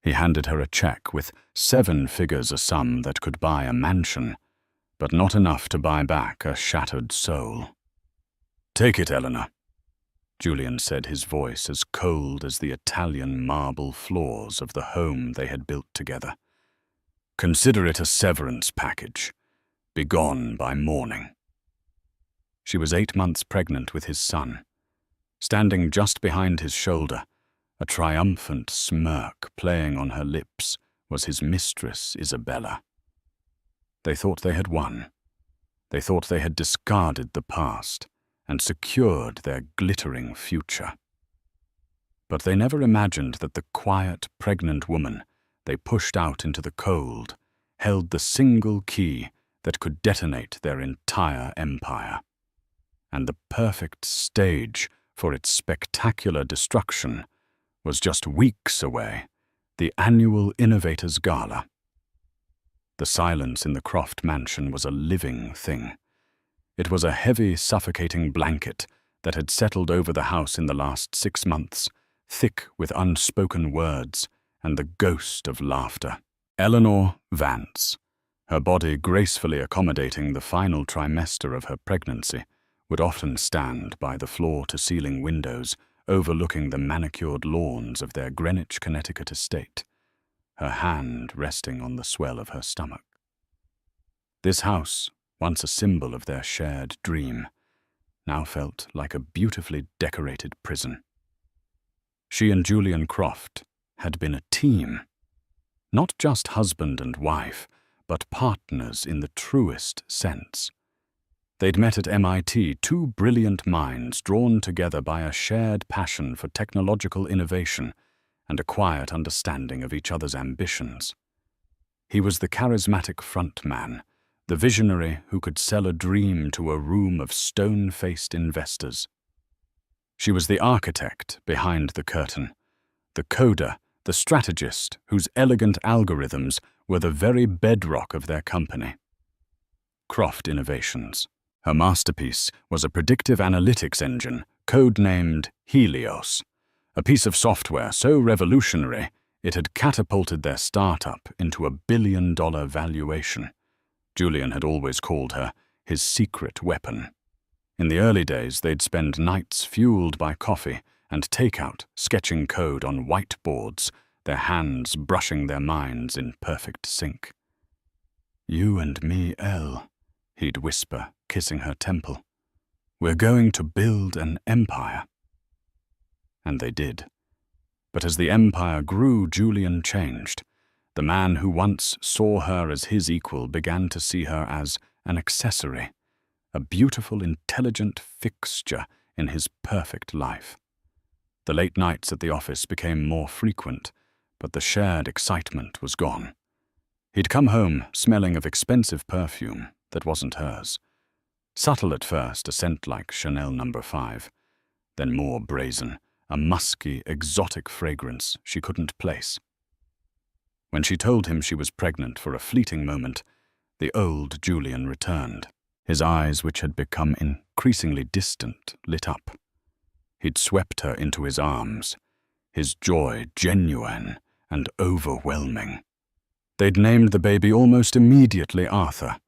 He handed her a check with 7 figures, a sum that could buy a mansion, but not enough to buy back a shattered soul. "Take it, Eleanor," Julian said, his voice as cold as the Italian marble floors of the home they had built together. "Consider it a severance package. Be gone by morning." She was 8 months pregnant with his son. Standing just behind his shoulder, a triumphant smirk playing on her lips, was his mistress, Isabella. They thought they had won. They thought they had discarded the past and secured their glittering future. But they never imagined that the quiet, pregnant woman they pushed out into the cold held the single key that could detonate their entire empire. And the perfect stage for its spectacular destruction was just weeks away, the annual Innovators Gala. The silence in the Croft mansion was a living thing. It was a heavy, suffocating blanket that had settled over the house in the last 6 months, thick with unspoken words and the ghost of laughter. Eleanor Vance, her body gracefully accommodating the final trimester of her pregnancy, would often stand by the floor-to-ceiling windows overlooking the manicured lawns of their Greenwich, Connecticut estate, her hand resting on the swell of her stomach. This house, once a symbol of their shared dream, now felt like a beautifully decorated prison. She and Julian Croft had been a team, not just husband and wife, but partners in the truest sense. They'd met at MIT, 2 brilliant minds drawn together by a shared passion for technological innovation and a quiet understanding of each other's ambitions. He was the charismatic front man, the visionary who could sell a dream to a room of stone-faced investors. She was the architect behind the curtain, the coder, the strategist whose elegant algorithms were the very bedrock of their company. Croft Innovations. Her masterpiece was a predictive analytics engine codenamed Helios, a piece of software so revolutionary it had catapulted their startup into a billion-dollar valuation. Julian had always called her his secret weapon. In the early days, they'd spend nights fueled by coffee and takeout, sketching code on whiteboards, their hands brushing their minds in perfect sync. "You and me, Elle," he'd whisper, kissing her temple. "We're going to build an empire." And they did. But as the empire grew, Julian changed. The man who once saw her as his equal began to see her as an accessory, a beautiful, intelligent fixture in his perfect life. The late nights at the office became more frequent, but the shared excitement was gone. He'd come home smelling of expensive perfume that wasn't hers. Subtle at first, a scent like Chanel No. 5, then more brazen, a musky, exotic fragrance she couldn't place. When she told him she was pregnant for a fleeting moment, the old Julian returned. His eyes, which had become increasingly distant, lit up. He'd swept her into his arms, his joy genuine and overwhelming. They'd named the baby almost immediately Arthur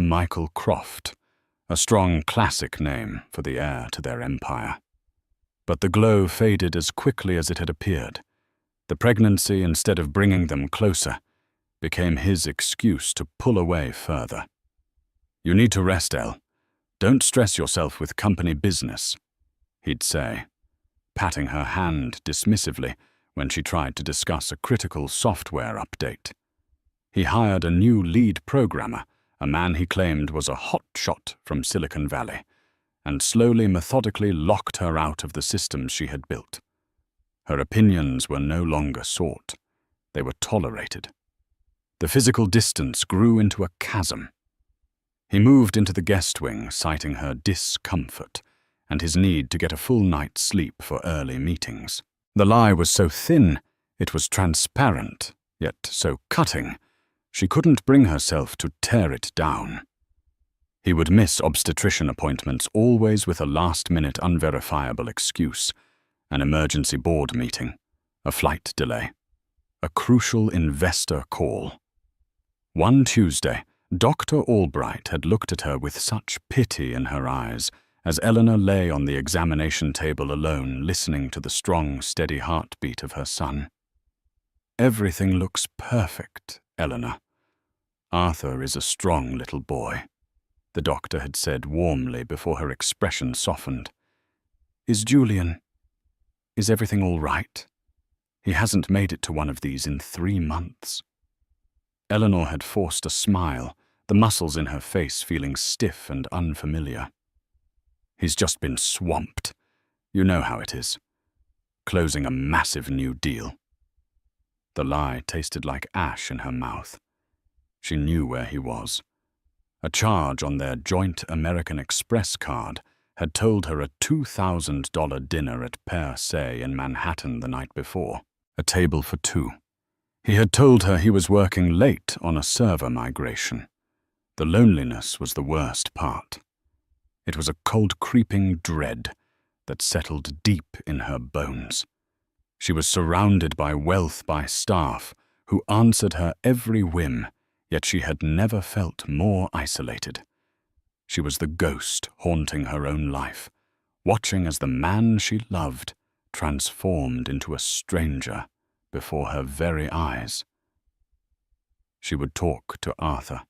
Michael Croft, a strong classic name for the heir to their empire. But the glow faded as quickly as it had appeared. The pregnancy, instead of bringing them closer, became his excuse to pull away further. "You need to rest, Elle. Don't stress yourself with company business," he'd say, patting her hand dismissively when she tried to discuss a critical software update. He hired a new lead programmer, a man he claimed was a hotshot from Silicon Valley, and slowly, methodically locked her out of the systems she had built. Her opinions were no longer sought. They were tolerated. The physical distance grew into a chasm. He moved into the guest wing, citing her discomfort and his need to get a full night's sleep for early meetings. The lie was so thin, it was transparent, yet so cutting, she couldn't bring herself to tear it down. He would miss obstetrician appointments, always with a last-minute unverifiable excuse, an emergency board meeting, a flight delay. A crucial investor call. One Tuesday, Dr. Albright had looked at her with such pity in her eyes as Eleanor lay on the examination table alone, listening to the strong, steady heartbeat of her son. "Everything looks perfect, Eleanor. Arthur is a strong little boy," the doctor had said warmly before her expression softened. Is everything all right? He hasn't made it to one of these in 3 months." Eleanor had forced a smile, the muscles in her face feeling stiff and unfamiliar. "He's just been swamped. You know how it is. Closing a massive new deal." The lie tasted like ash in her mouth. She knew where he was. A charge on their joint American Express card had told her a $2,000 dinner at Per Se in Manhattan the night before, a table for 2. He had told her he was working late on a server migration. The loneliness was the worst part. It was a cold creeping dread that settled deep in her bones. She was surrounded by wealth by staff who answered her every whim, yet she had never felt more isolated. She was the ghost haunting her own life, watching as the man she loved transformed into a stranger before her very eyes. She would talk to Arthur,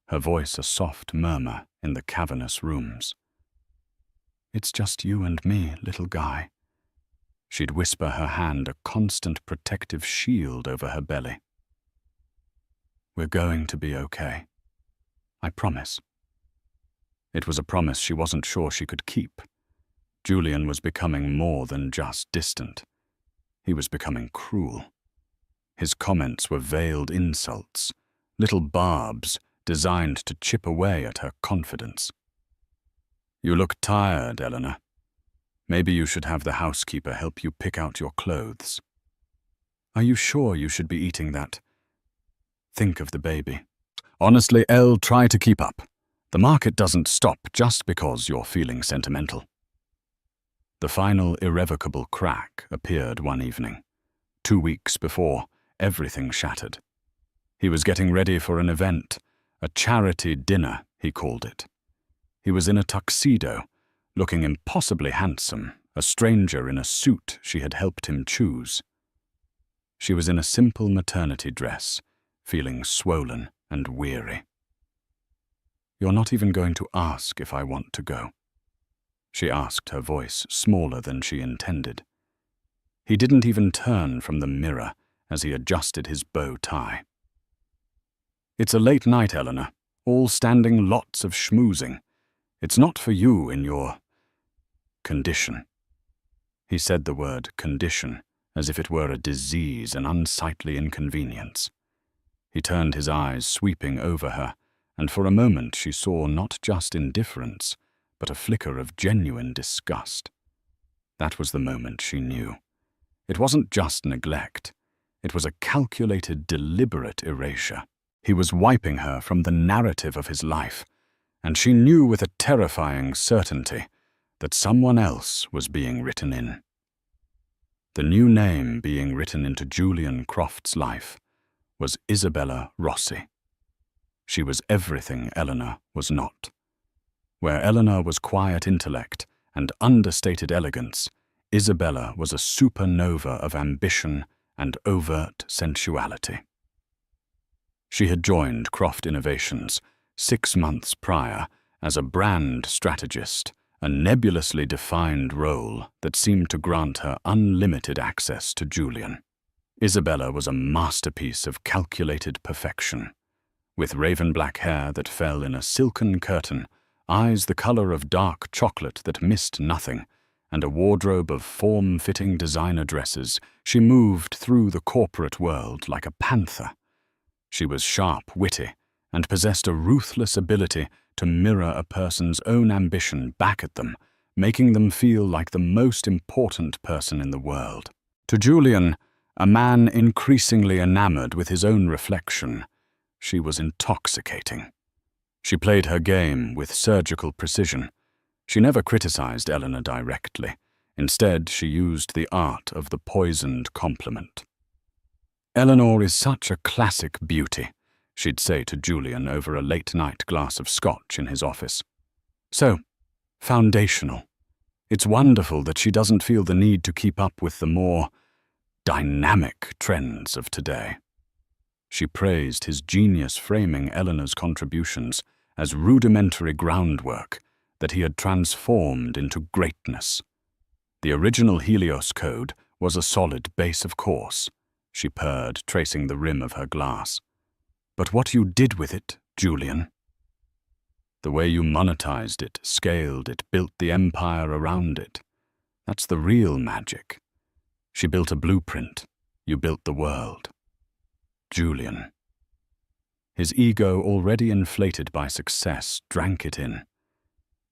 her voice a soft murmur in the cavernous rooms. "It's just you and me, little guy." She'd whisper, her hand a constant protective shield over her belly. "We're going to be okay. I promise." It was a promise she wasn't sure she could keep. Julian was becoming more than just distant. He was becoming cruel. His comments were veiled insults, little barbs designed to chip away at her confidence. "You look tired, Eleanor. Maybe you should have the housekeeper help you pick out your clothes." "Are you sure you should be eating that? Think of the baby." "Honestly, Elle, try to keep up. The market doesn't stop just because you're feeling sentimental." The final irrevocable crack appeared one evening. 2 weeks before, everything shattered. He was getting ready for an event, a charity dinner, he called it. He was in a tuxedo, looking impossibly handsome, a stranger in a suit she had helped him choose. She was in a simple maternity dress, feeling swollen and weary. "You're not even going to ask if I want to go?" she asked, her voice smaller than she intended. He didn't even turn from the mirror as he adjusted his bow tie. "It's a late night, Eleanor, all standing, lots of schmoozing. It's not for you in your condition." He said the word condition as if it were a disease, an unsightly inconvenience. He turned his eyes, sweeping over her, and for a moment she saw not just indifference, but a flicker of genuine disgust. That was the moment she knew. It wasn't just neglect. It was a calculated, deliberate erasure. He was wiping her from the narrative of his life, and she knew with a terrifying certainty that someone else was being written in. The new name being written into Julian Croft's life was Isabella Rossi. She was everything Eleanor was not. Where Eleanor was quiet intellect and understated elegance, Isabella was a supernova of ambition and overt sensuality. She had joined Croft Innovations 6 months prior as a brand strategist, a nebulously defined role that seemed to grant her unlimited access to Julian. Isabella was a masterpiece of calculated perfection. With raven black hair that fell in a silken curtain, eyes the color of dark chocolate that missed nothing, and a wardrobe of form-fitting designer dresses, she moved through the corporate world like a panther. She was sharp, witty, and possessed a ruthless ability to mirror a person's own ambition back at them, making them feel like the most important person in the world. To Julian, a man increasingly enamored with his own reflection, she was intoxicating. She played her game with surgical precision. She never criticized Eleanor directly. Instead, she used the art of the poisoned compliment. Eleanor is such a classic beauty, she'd say to Julian over a late-night glass of scotch in his office. So, foundational. It's wonderful that she doesn't feel the need to keep up with the more dynamic trends of today. She praised his genius framing Eleanor's contributions as rudimentary groundwork that he had transformed into greatness. The original Helios Code was a solid base, of course, she purred, tracing the rim of her glass. But what you did with it, Julian? The way you monetized it, scaled it, built the empire around it. That's the real magic. She built a blueprint. You built the world. Julian. His ego, already inflated by success, drank it in.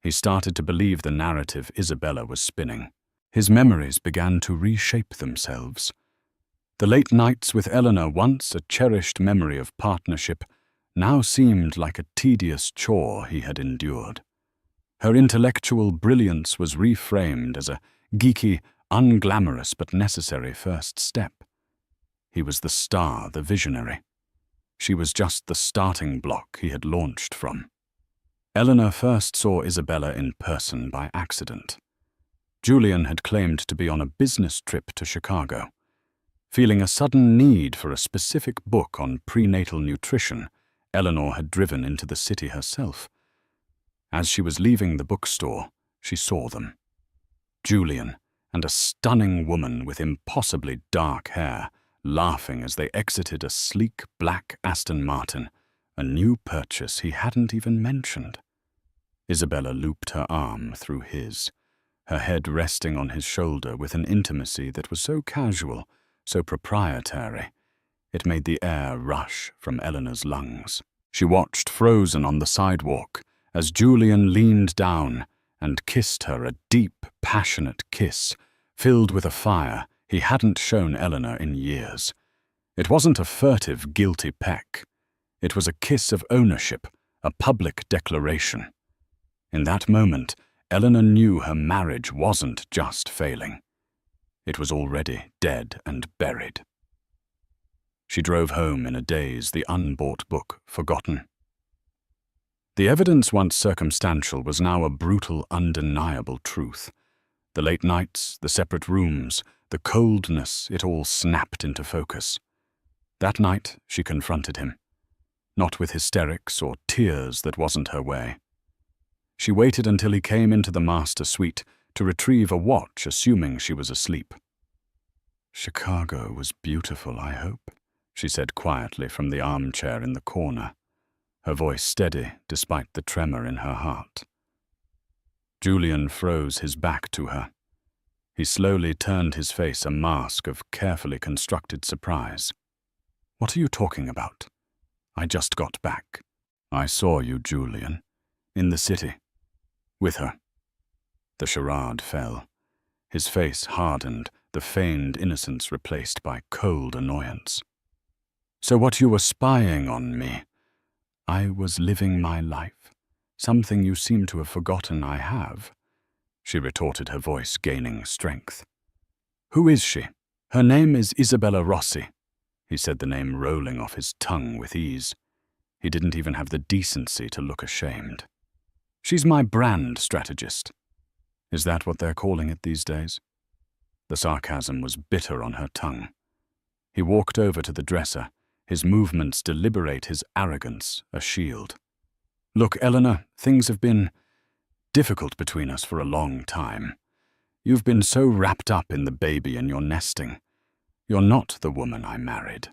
He started to believe the narrative Isabella was spinning. His memories began to reshape themselves. The late nights with Eleanor, once a cherished memory of partnership, now seemed like a tedious chore he had endured. Her intellectual brilliance was reframed as a geeky, unglamorous but necessary first step. He was the star, the visionary. She was just the starting block he had launched from. Eleanor first saw Isabella in person by accident. Julian had claimed to be on a business trip to Chicago. Feeling a sudden need for a specific book on prenatal nutrition, Eleanor had driven into the city herself. As she was leaving the bookstore, she saw them. Julian and a stunning woman with impossibly dark hair, laughing as they exited a sleek black Aston Martin, a new purchase he hadn't even mentioned. Isabella looped her arm through his, her head resting on his shoulder with an intimacy that was so casual, so proprietary, it made the air rush from Eleanor's lungs. She watched frozen on the sidewalk as Julian leaned down and kissed her a deep, passionate kiss, filled with a fire he hadn't shown Eleanor in years. It wasn't a furtive, guilty peck. It was a kiss of ownership, a public declaration. In that moment, Eleanor knew her marriage wasn't just failing. It was already dead and buried. She drove home in a daze, the unbought book forgotten. The evidence, once circumstantial, was now a brutal, undeniable truth. The late nights, the separate rooms, the coldness, it all snapped into focus. That night, she confronted him. Not with hysterics or tears, that wasn't her way. She waited until he came into the master suite to retrieve a watch, assuming she was asleep. "Chicago was beautiful, I hope," she said quietly from the armchair in the corner, her voice steady despite the tremor in her heart. Julian froze his back to her. He slowly turned his face a mask of carefully constructed surprise. "What are you talking about? I just got back." "I saw you, Julian, in the city, with her." The charade fell. His face hardened, the feigned innocence replaced by cold annoyance. "So what, you were spying on me?" "I was living my life. Something you seem to have forgotten I have," she retorted, her voice gaining strength. "Who is she?" "Her name is Isabella Rossi." He said the name rolling off his tongue with ease. He didn't even have the decency to look ashamed. "She's my brand strategist." "Is that what they're calling it these days?" The sarcasm was bitter on her tongue. He walked over to the dresser, his movements deliberate, his arrogance a shield. "Look, Eleanor, things have been difficult between us for a long time. You've been so wrapped up in the baby and your nesting. You're not the woman I married.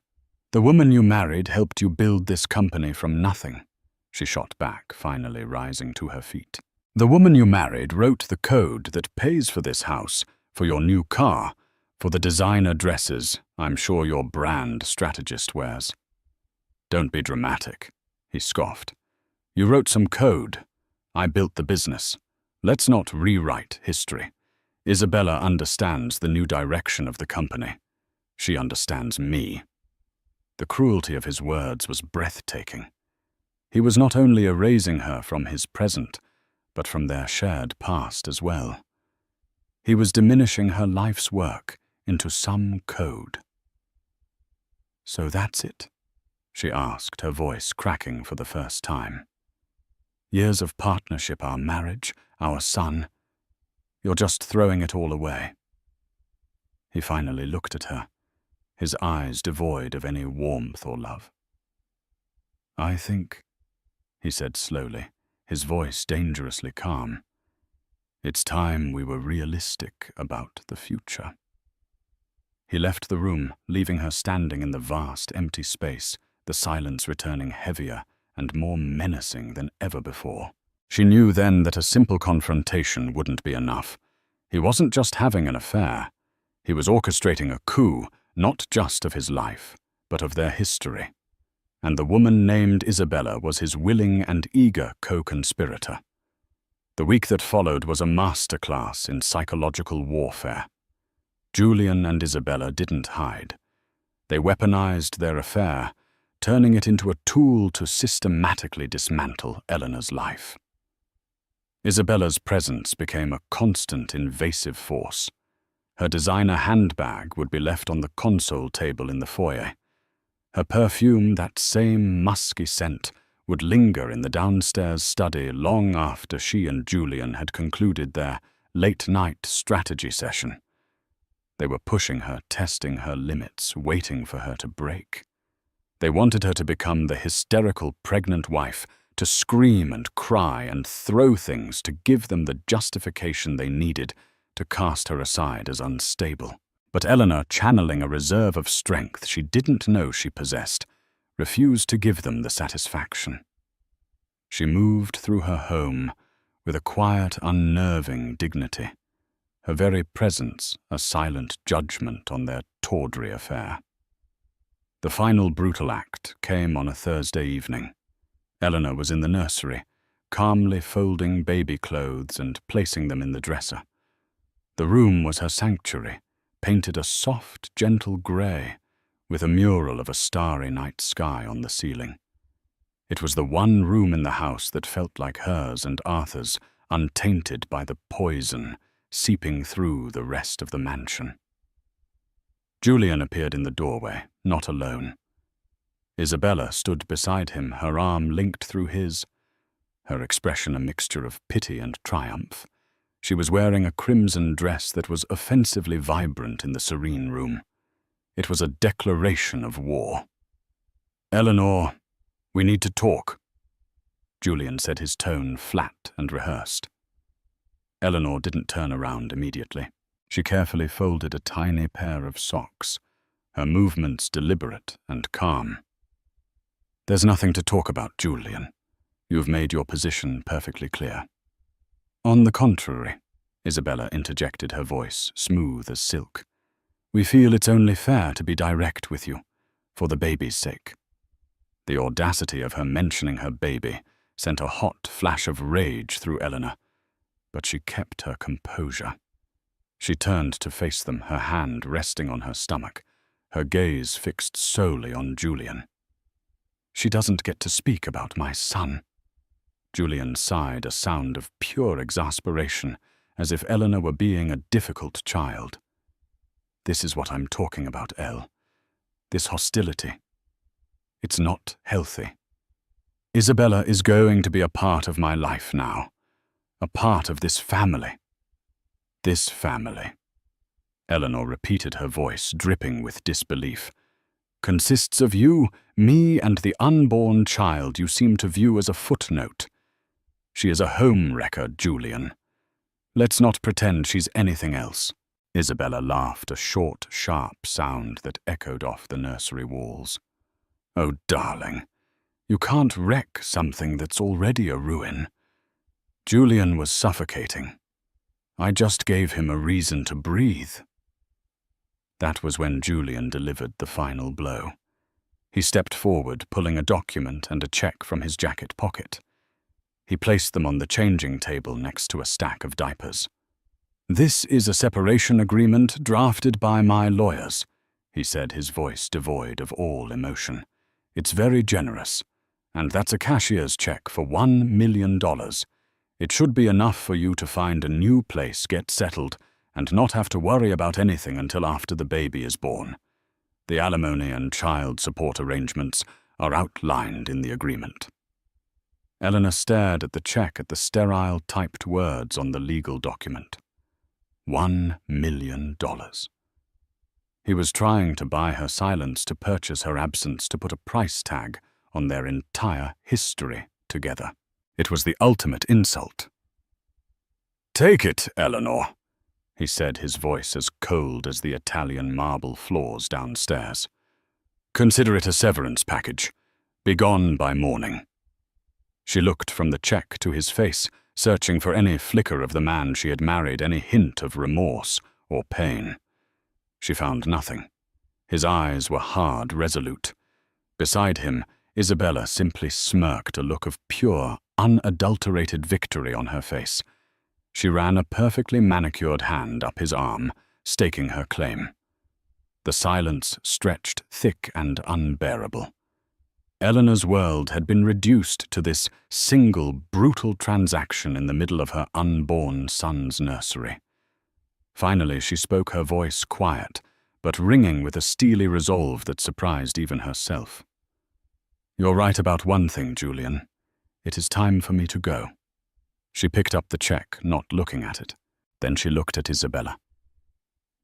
The woman you married helped you build this company from nothing." She shot back, finally rising to her feet. "The woman you married wrote the code that pays for this house, for your new car, for the designer dresses I'm sure your brand strategist wears." "Don't be dramatic," he scoffed. "You wrote some code. I built the business. Let's not rewrite history. Isabella understands the new direction of the company. She understands me." The cruelty of his words was breathtaking. He was not only erasing her from his present, but from their shared past as well. He was diminishing her life's work into some code. "So that's it?" she asked, her voice cracking for the first time. "Years of partnership, our marriage, our son. You're just throwing it all away." He finally looked at her, his eyes devoid of any warmth or love. "I think," he said slowly, his voice dangerously calm, "it's time we were realistic about the future." He left the room, leaving her standing in the vast, empty space, the silence returning heavier and more menacing than ever before. She knew then that a simple confrontation wouldn't be enough. He wasn't just having an affair. He was orchestrating a coup, not just of his life, but of their history. And the woman named Isabella was his willing and eager co-conspirator. The week that followed was a masterclass in psychological warfare. Julian and Isabella didn't hide. They weaponized their affair, turning it into a tool to systematically dismantle Eleanor's life. Isabella's presence became a constant invasive force. Her designer handbag would be left on the console table in the foyer. Her perfume, that same musky scent, would linger in the downstairs study long after she and Julian had concluded their late-night strategy session. They were pushing her, testing her limits, waiting for her to break. They wanted her to become the hysterical pregnant wife, to scream and cry and throw things to give them the justification they needed to cast her aside as unstable. But Eleanor, channeling a reserve of strength she didn't know she possessed, refused to give them the satisfaction. She moved through her home with a quiet, unnerving dignity, her very presence a silent judgment on their tawdry affair. The final brutal act came on a Thursday evening. Eleanor was in the nursery, calmly folding baby clothes and placing them in the dresser. The room was her sanctuary, painted a soft, gentle grey, with a mural of a starry night sky on the ceiling. It was the one room in the house that felt like hers and Arthur's, untainted by the poison seeping through the rest of the mansion. Julian appeared in the doorway, not alone. Isabella stood beside him, her arm linked through his, her expression a mixture of pity and triumph. She was wearing a crimson dress that was offensively vibrant in the serene room. It was a declaration of war. "Eleanor, we need to talk," Julian said, his tone flat and rehearsed. Eleanor didn't turn around immediately. She carefully folded a tiny pair of socks, her movements deliberate and calm. "There's nothing to talk about, Julian. You've made your position perfectly clear." "On the contrary," Isabella interjected, her voice smooth as silk. "We feel it's only fair to be direct with you, for the baby's sake." The audacity of her mentioning her baby sent a hot flash of rage through Eleanor, but she kept her composure. She turned to face them, her hand resting on her stomach, her gaze fixed solely on Julian. "She doesn't get to speak about my son." Julian sighed, a sound of pure exasperation, as if Eleanor were being a difficult child. "This is what I'm talking about, Elle. This hostility. It's not healthy. Isabella is going to be a part of my life now, a part of this family. This family," Eleanor repeated, her voice dripping with disbelief, "consists of you, me, and the unborn child you seem to view as a footnote. She is a home wrecker, Julian. Let's not pretend she's anything else." Isabella laughed, a short, sharp sound that echoed off the nursery walls. "Oh, darling, you can't wreck something that's already a ruin." Julian was suffocating. "I just gave him a reason to breathe." That was when Julian delivered the final blow. He stepped forward, pulling a document and a check from his jacket pocket. He placed them on the changing table next to a stack of diapers. "This is a separation agreement drafted by my lawyers," he said, his voice devoid of all emotion. "It's very generous, and that's a cashier's check for $1 million. It should be enough for you to find a new place, get settled, and not have to worry about anything until after the baby is born. The alimony and child support arrangements are outlined in the agreement." Eleanor stared at the check at the sterile typed words on the legal document. $1 million. He was trying to buy her silence to purchase her absence, to put a price tag on their entire history together. It was the ultimate insult. "Take it, Eleanor," he said, his voice as cold as the Italian marble floors downstairs. "Consider it a severance package. Be gone by morning." She looked from the check to his face, searching for any flicker of the man she had married, any hint of remorse or pain. She found nothing. His eyes were hard, resolute. Beside him, Isabella simply smirked, a look of pure, unadulterated victory on her face. She ran a perfectly manicured hand up his arm, staking her claim. The silence stretched thick and unbearable. Eleanor's world had been reduced to this single, brutal transaction in the middle of her unborn son's nursery. Finally, she spoke, her voice quiet, but ringing with a steely resolve that surprised even herself. "You're right about one thing, Julian. It is time for me to go." She picked up the check, not looking at it. Then she looked at Isabella.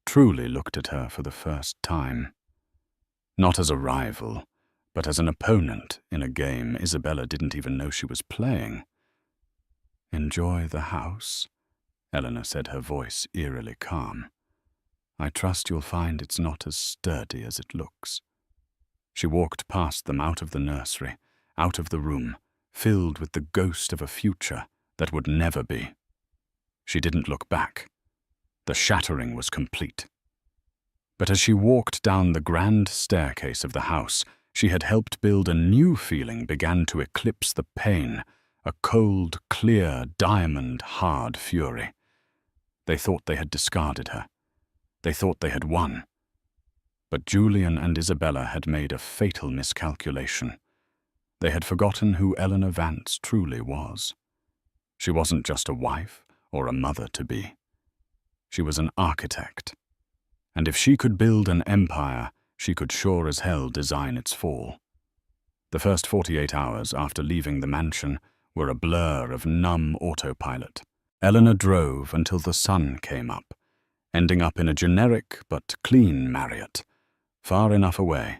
Truly looked at her for the first time. Not as a rival, but as an opponent in a game Isabella didn't even know she was playing. "Enjoy the house," Eleanor said, her voice eerily calm. "I trust you'll find it's not as sturdy as it looks." She walked past them, out of the nursery, out of the room, filled with the ghost of a future that would never be. She didn't look back. The shattering was complete. But as she walked down the grand staircase of the house she had helped build, a new feeling began to eclipse the pain, a cold, clear, diamond-hard fury. They thought they had discarded her. They thought they had won. But Julian and Isabella had made a fatal miscalculation. They had forgotten who Eleanor Vance truly was. She wasn't just a wife or a mother-to-be. She was an architect. And if she could build an empire, she could sure as hell design its fall. The first 48 hours after leaving the mansion were a blur of numb autopilot. Eleanor drove until the sun came up, ending up in a generic but clean Marriott, far enough away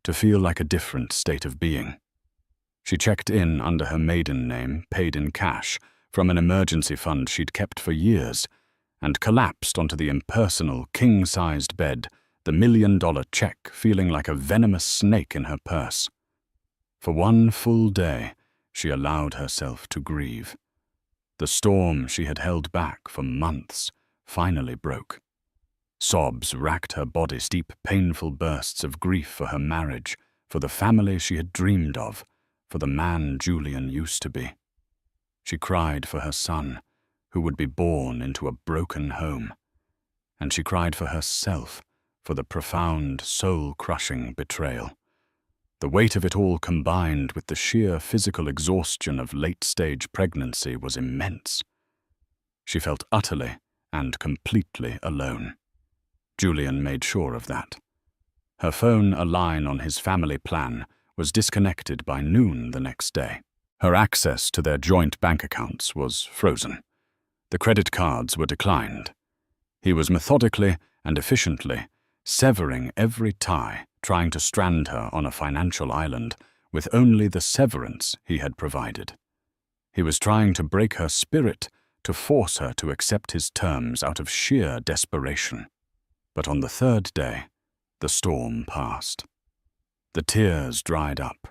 to feel like a different state of being. She checked in under her maiden name, paid in cash, from an emergency fund she'd kept for years, and collapsed onto the impersonal, king-sized bed, the $1 million check feeling like a venomous snake in her purse. For one full day, she allowed herself to grieve. The storm she had held back for months finally broke. Sobs racked her body, deep, painful bursts of grief for her marriage, for the family she had dreamed of, for the man Julian used to be. She cried for her son, who would be born into a broken home. And she cried for herself, for the profound, soul-crushing betrayal. The weight of it all combined with the sheer physical exhaustion of late-stage pregnancy was immense. She felt utterly and completely alone. Julian made sure of that. Her phone, a line on his family plan, was disconnected by noon the next day. Her access to their joint bank accounts was frozen. The credit cards were declined. He was methodically and efficiently severing every tie, trying to strand her on a financial island with only the severance he had provided. He was trying to break her spirit, to force her to accept his terms out of sheer desperation. But on the third day, the storm passed. The tears dried up,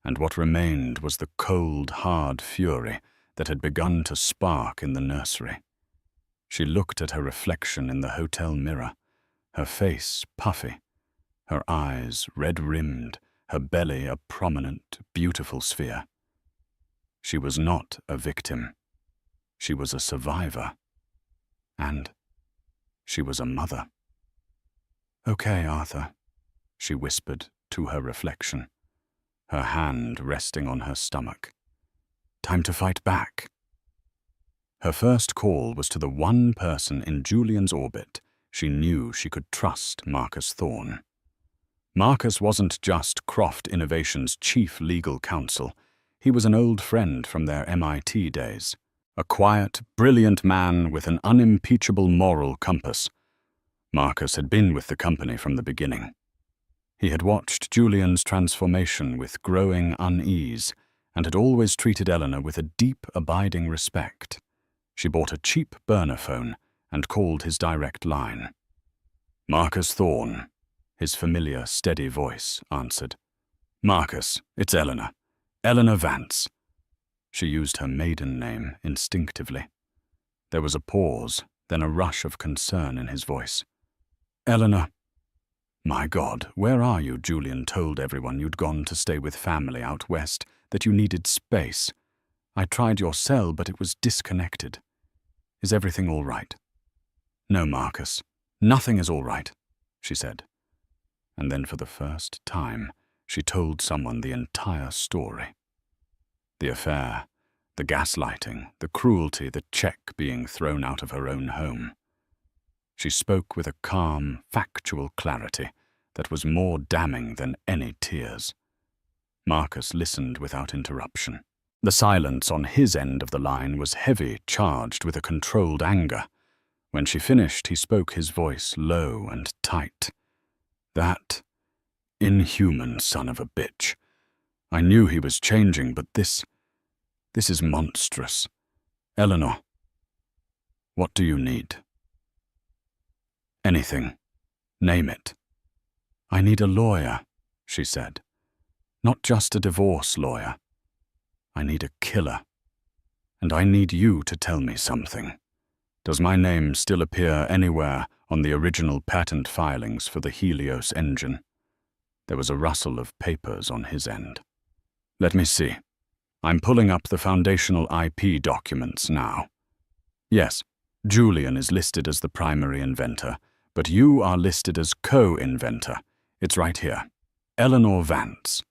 and what remained was the cold, hard fury that had begun to spark in the nursery. She looked at her reflection in the hotel mirror, her face puffy, her eyes red-rimmed, her belly a prominent, beautiful sphere. She was not a victim. She was a survivor. And she was a mother. "Okay, Arthur," she whispered to her reflection, her hand resting on her stomach. "Time to fight back." Her first call was to the one person in Julian's orbit she knew she could trust, Marcus Thorne. Marcus wasn't just Croft Innovation's chief legal counsel. He was an old friend from their MIT days. A quiet, brilliant man with an unimpeachable moral compass. Marcus had been with the company from the beginning. He had watched Julian's transformation with growing unease and had always treated Eleanor with a deep, abiding respect. She bought a cheap burner phone and called his direct line. "Marcus Thorne," his familiar, steady voice answered. "Marcus, it's Eleanor. Eleanor Vance." She used her maiden name instinctively. There was a pause, then a rush of concern in his voice. "Eleanor." "My God, where are you?" Julian told everyone you'd gone to stay with family out west, that you needed space. "I tried your cell, but it was disconnected. Is everything all right?" "No, Marcus, nothing is all right," she said. And then for the first time, she told someone the entire story. The affair, the gaslighting, the cruelty, the check being thrown out of her own home. She spoke with a calm, factual clarity that was more damning than any tears. Marcus listened without interruption. The silence on his end of the line was heavy, charged with a controlled anger. When she finished, he spoke, his voice low and tight. "That inhuman son of a bitch. I knew he was changing, but this is monstrous. Eleanor, what do you need?" "Anything. Name it." "I need a lawyer," she said. "Not just a divorce lawyer. I need a killer. And I need you to tell me something. Does my name still appear anywhere on the original patent filings for the Helios engine?" There was a rustle of papers on his end. "Let me see. I'm pulling up the foundational IP documents now. Yes, Julian is listed as the primary inventor, but you are listed as co-inventor. It's right here. Eleanor Vance.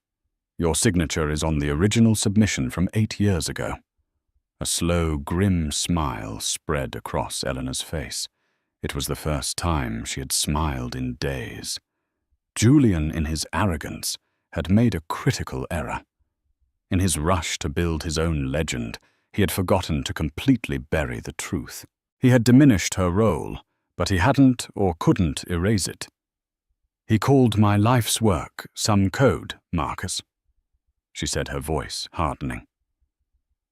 Your signature is on the original submission from 8 years ago." A slow, grim smile spread across Eleanor's face. It was the first time she had smiled in days. Julian, in his arrogance, had made a critical error. In his rush to build his own legend, he had forgotten to completely bury the truth. He had diminished her role, but he hadn't or couldn't erase it. "He called my life's work some code, Marcus," she said, her voice hardening.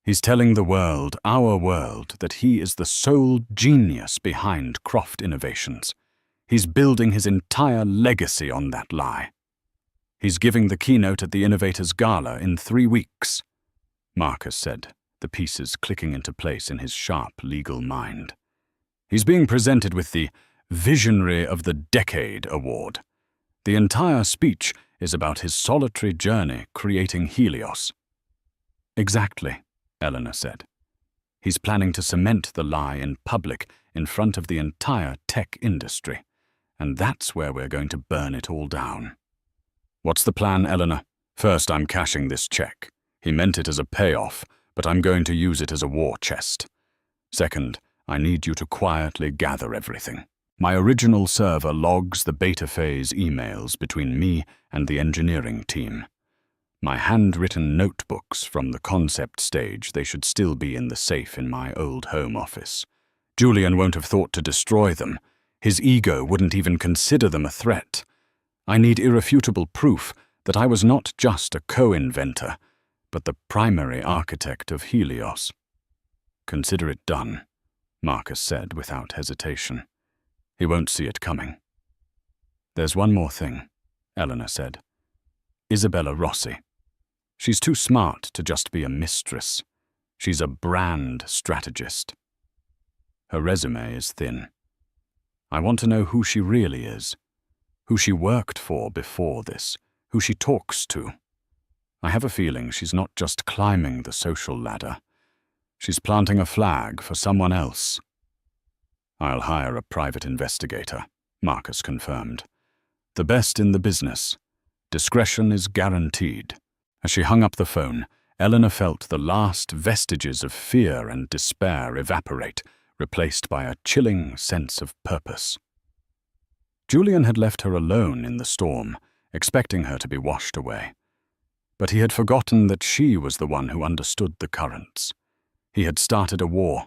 "He's telling the world, our world, that he is the sole genius behind Croft Innovations. He's building his entire legacy on that lie. He's giving the keynote at the Innovators Gala in 3 weeks," Marcus said, the pieces clicking into place in his sharp legal mind. "He's being presented with the Visionary of the Decade Award. The entire speech is about his solitary journey creating Helios." "Exactly," Eleanor said. "He's planning to cement the lie in public in front of the entire tech industry, and that's where we're going to burn it all down." "What's the plan, Eleanor? First, I'm cashing this check. He meant it as a payoff, but I'm going to use it as a war chest. Second, I need you to quietly gather everything. My original server logs the beta phase emails between me and the engineering team. My handwritten notebooks from the concept stage, they should still be in the safe in my old home office. Julian won't have thought to destroy them. His ego wouldn't even consider them a threat. I need irrefutable proof that I was not just a co-inventor, but the primary architect of Helios." "Consider it done," Marcus said without hesitation. "He won't see it coming." "There's one more thing," Eleanor said. "Isabella Rossi. She's too smart to just be a mistress. She's a brand strategist. Her resume is thin. I want to know who she really is, who she worked for before this, who she talks to. I have a feeling she's not just climbing the social ladder. She's planting a flag for someone else." "I'll hire a private investigator," Marcus confirmed. "The best in the business. Discretion is guaranteed." As she hung up the phone, Eleanor felt the last vestiges of fear and despair evaporate, replaced by a chilling sense of purpose. Julian had left her alone in the storm, expecting her to be washed away. But he had forgotten that she was the one who understood the currents. He had started a war,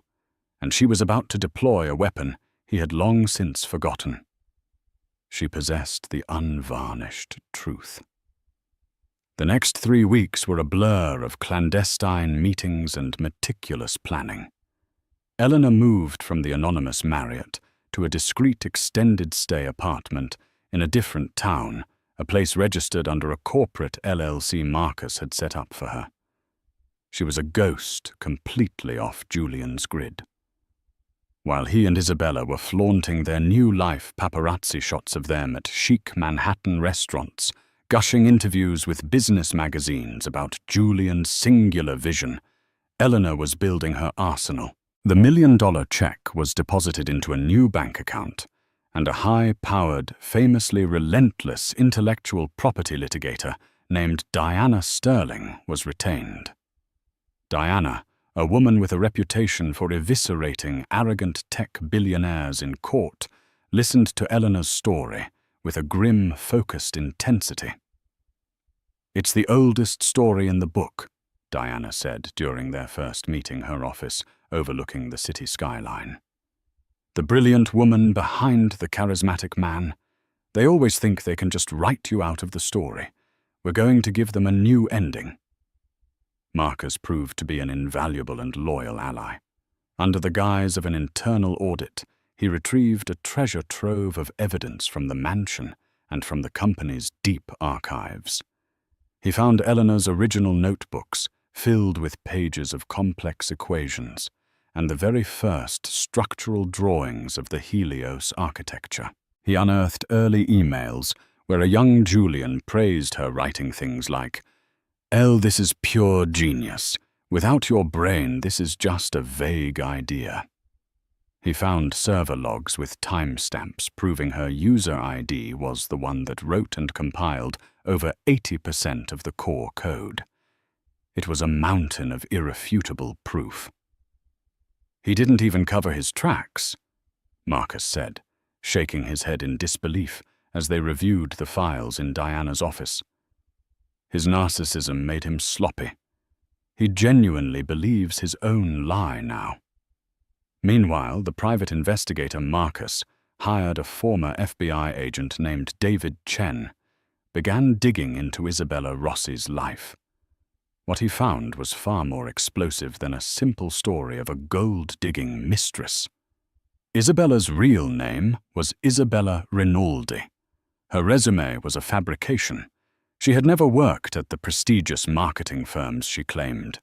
and she was about to deploy a weapon he had long since forgotten. She possessed the unvarnished truth. The next 3 weeks were a blur of clandestine meetings and meticulous planning. Eleanor moved from the anonymous Marriott to a discreet extended-stay apartment in a different town, a place registered under a corporate LLC Marcus had set up for her. She was a ghost completely off Julian's grid. While he and Isabella were flaunting their new-life paparazzi shots of them at chic Manhattan restaurants, gushing interviews with business magazines about Julian's singular vision, Eleanor was building her arsenal. The $1 million check was deposited into a new bank account, and a high-powered, famously relentless intellectual property litigator named Diana Sterling was retained. Diana, a woman with a reputation for eviscerating arrogant tech billionaires in court, listened to Eleanor's story with a grim, focused intensity. "It's the oldest story in the book," Diana said during their first meeting, her office overlooking the city skyline. "The brilliant woman behind the charismatic man. They always think they can just write you out of the story. We're going to give them a new ending." Marcus proved to be an invaluable and loyal ally. Under the guise of an internal audit, he retrieved a treasure trove of evidence from the mansion and from the company's deep archives. He found Eleanor's original notebooks filled with pages of complex equations and the very first structural drawings of the Helios architecture. He unearthed early emails where a young Julian praised her, writing things like, "Elle, this is pure genius. Without your brain, this is just a vague idea." He found server logs with timestamps proving her user ID was the one that wrote and compiled over 80% of the core code. It was a mountain of irrefutable proof. "He didn't even cover his tracks," Marcus said, shaking his head in disbelief as they reviewed the files in Diana's office. His narcissism made him sloppy. He genuinely believes his own lie now. Meanwhile, the private investigator Marcus hired a former FBI agent named David Chen, began digging into Isabella Rossi's life. What he found was far more explosive than a simple story of a gold-digging mistress. Isabella's real name was Isabella Rinaldi. Her resume was a fabrication. She had never worked at the prestigious marketing firms she claimed.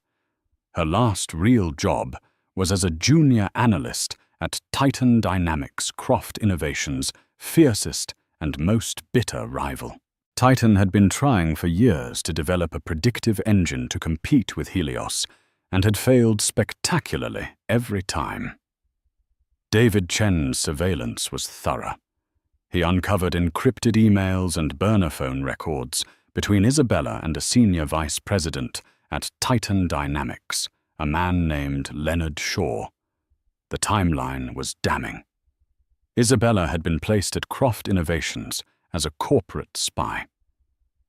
Her last real job was as a junior analyst at Titan Dynamics, Croft Innovations' fiercest and most bitter rival. Titan had been trying for years to develop a predictive engine to compete with Helios, and had failed spectacularly every time. David Chen's surveillance was thorough. He uncovered encrypted emails and burner phone records between Isabella and a senior vice president at Titan Dynamics, a man named Leonard Shaw. The timeline was damning. Isabella had been placed at Croft Innovations as a corporate spy.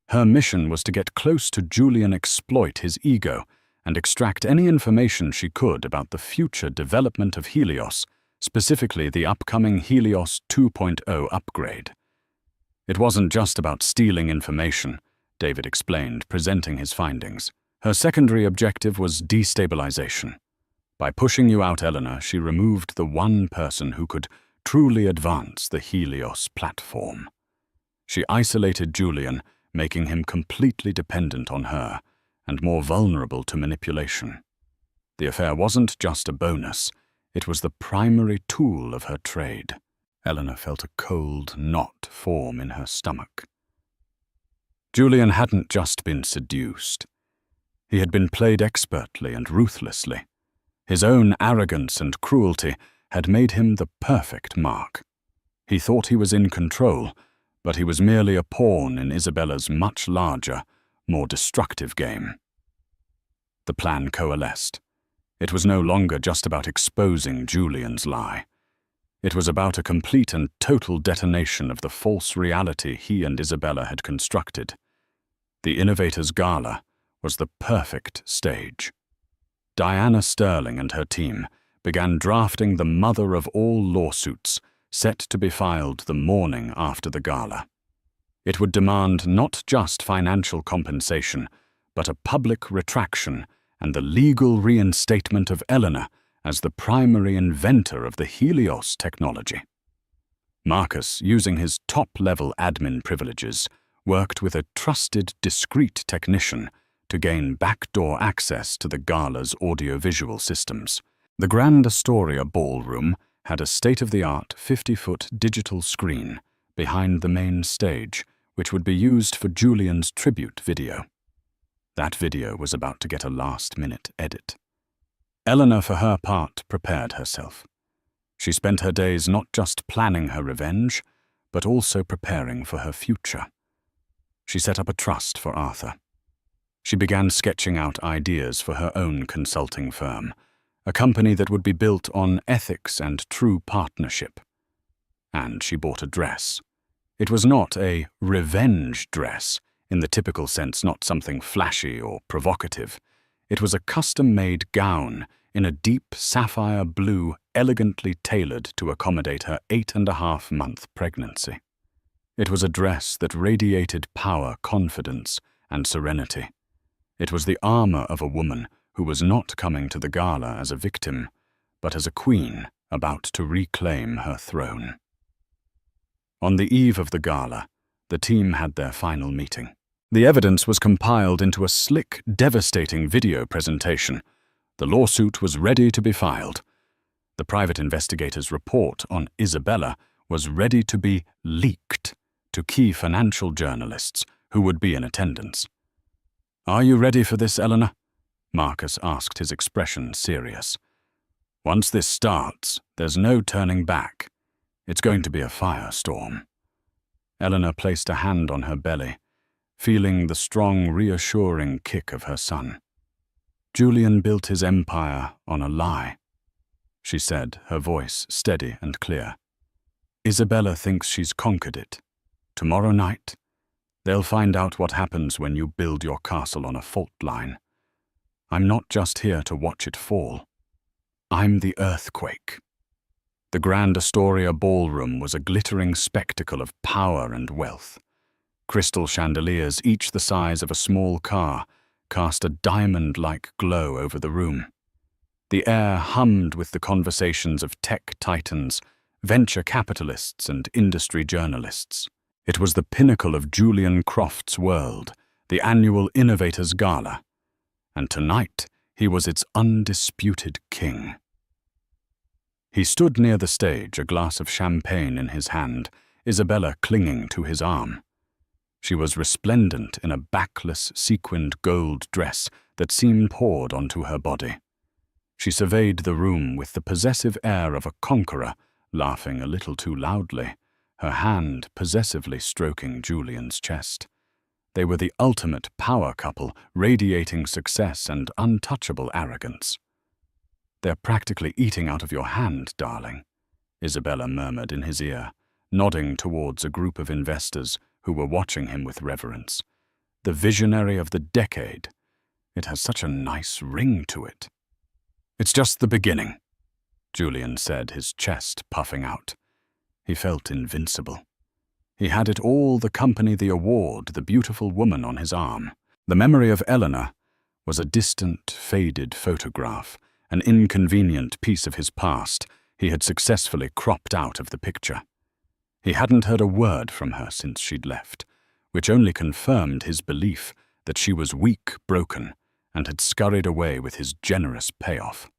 Her mission was to get close to Julian, exploit his ego, and extract any information she could about the future development of Helios, specifically the upcoming Helios 2.0 upgrade. "It wasn't just about stealing information," David explained, presenting his findings. "Her secondary objective was destabilization. By pushing you out, Eleanor, she removed the one person who could truly advance the Helios platform. She isolated Julian, making him completely dependent on her and more vulnerable to manipulation. The affair wasn't just a bonus, it was the primary tool of her trade." Eleanor felt a cold knot form in her stomach. Julian hadn't just been seduced. He had been played expertly and ruthlessly. His own arrogance and cruelty had made him the perfect mark. He thought he was in control, but he was merely a pawn in Isabella's much larger, more destructive game. The plan coalesced. It was no longer just about exposing Julian's lie. It was about a complete and total detonation of the false reality he and Isabella had constructed. The Innovators' Gala was the perfect stage. Diana Sterling and her team began drafting the mother of all lawsuits, set to be filed the morning after the gala. It would demand not just financial compensation, but a public retraction and the legal reinstatement of Eleanor as the primary inventor of the Helios technology. Marcus, using his top-level admin privileges, worked with a trusted, discreet technician to gain backdoor access to the gala's audiovisual systems. The Grand Astoria Ballroom had a state-of-the-art 50-foot digital screen behind the main stage, which would be used for Julian's tribute video. That video was about to get a last-minute edit. Eleanor, for her part, prepared herself. She spent her days not just planning her revenge, but also preparing for her future. She set up a trust for Arthur. She began sketching out ideas for her own consulting firm, a company that would be built on ethics and true partnership. And she bought a dress. It was not a revenge dress, in the typical sense, not something flashy or provocative. It was a custom-made gown in a deep sapphire blue, elegantly tailored to accommodate her 8.5-month pregnancy. It was a dress that radiated power, confidence, and serenity. It was the armor of a woman who was not coming to the gala as a victim, but as a queen about to reclaim her throne. On the eve of the gala, the team had their final meeting. The evidence was compiled into a slick, devastating video presentation. The lawsuit was ready to be filed. The private investigator's report on Isabella was ready to be leaked to key financial journalists who would be in attendance. "Are you ready for this, Eleanor?" Marcus asked, his expression serious. "Once this starts, there's no turning back. It's going to be a firestorm." Eleanor placed a hand on her belly, feeling the strong, reassuring kick of her son. "Julian built his empire on a lie," she said, her voice steady and clear. "Isabella thinks she's conquered it. Tomorrow night, they'll find out what happens when you build your castle on a fault line. I'm not just here to watch it fall. I'm the earthquake." The Grand Astoria Ballroom was a glittering spectacle of power and wealth. Crystal chandeliers, each the size of a small car, cast a diamond-like glow over the room. The air hummed with the conversations of tech titans, venture capitalists, and industry journalists. It was the pinnacle of Julian Croft's world, the annual Innovators' Gala, and tonight he was its undisputed king. He stood near the stage, a glass of champagne in his hand, Isabella clinging to his arm. She was resplendent in a backless, sequined gold dress that seemed poured onto her body. She surveyed the room with the possessive air of a conqueror, laughing a little too loudly, her hand possessively stroking Julian's chest. They were the ultimate power couple, radiating success and untouchable arrogance. "They're practically eating out of your hand, darling," Isabella murmured in his ear, nodding towards a group of investors who were watching him with reverence. "The visionary of the decade. It has such a nice ring to it." "It's just the beginning," Julian said, his chest puffing out. He felt invincible. He had it all: the company, the award, the beautiful woman on his arm. The memory of Eleanor was a distant, faded photograph, an inconvenient piece of his past he had successfully cropped out of the picture. He hadn't heard a word from her since she'd left, which only confirmed his belief that she was weak, broken, and had scurried away with his generous payoff.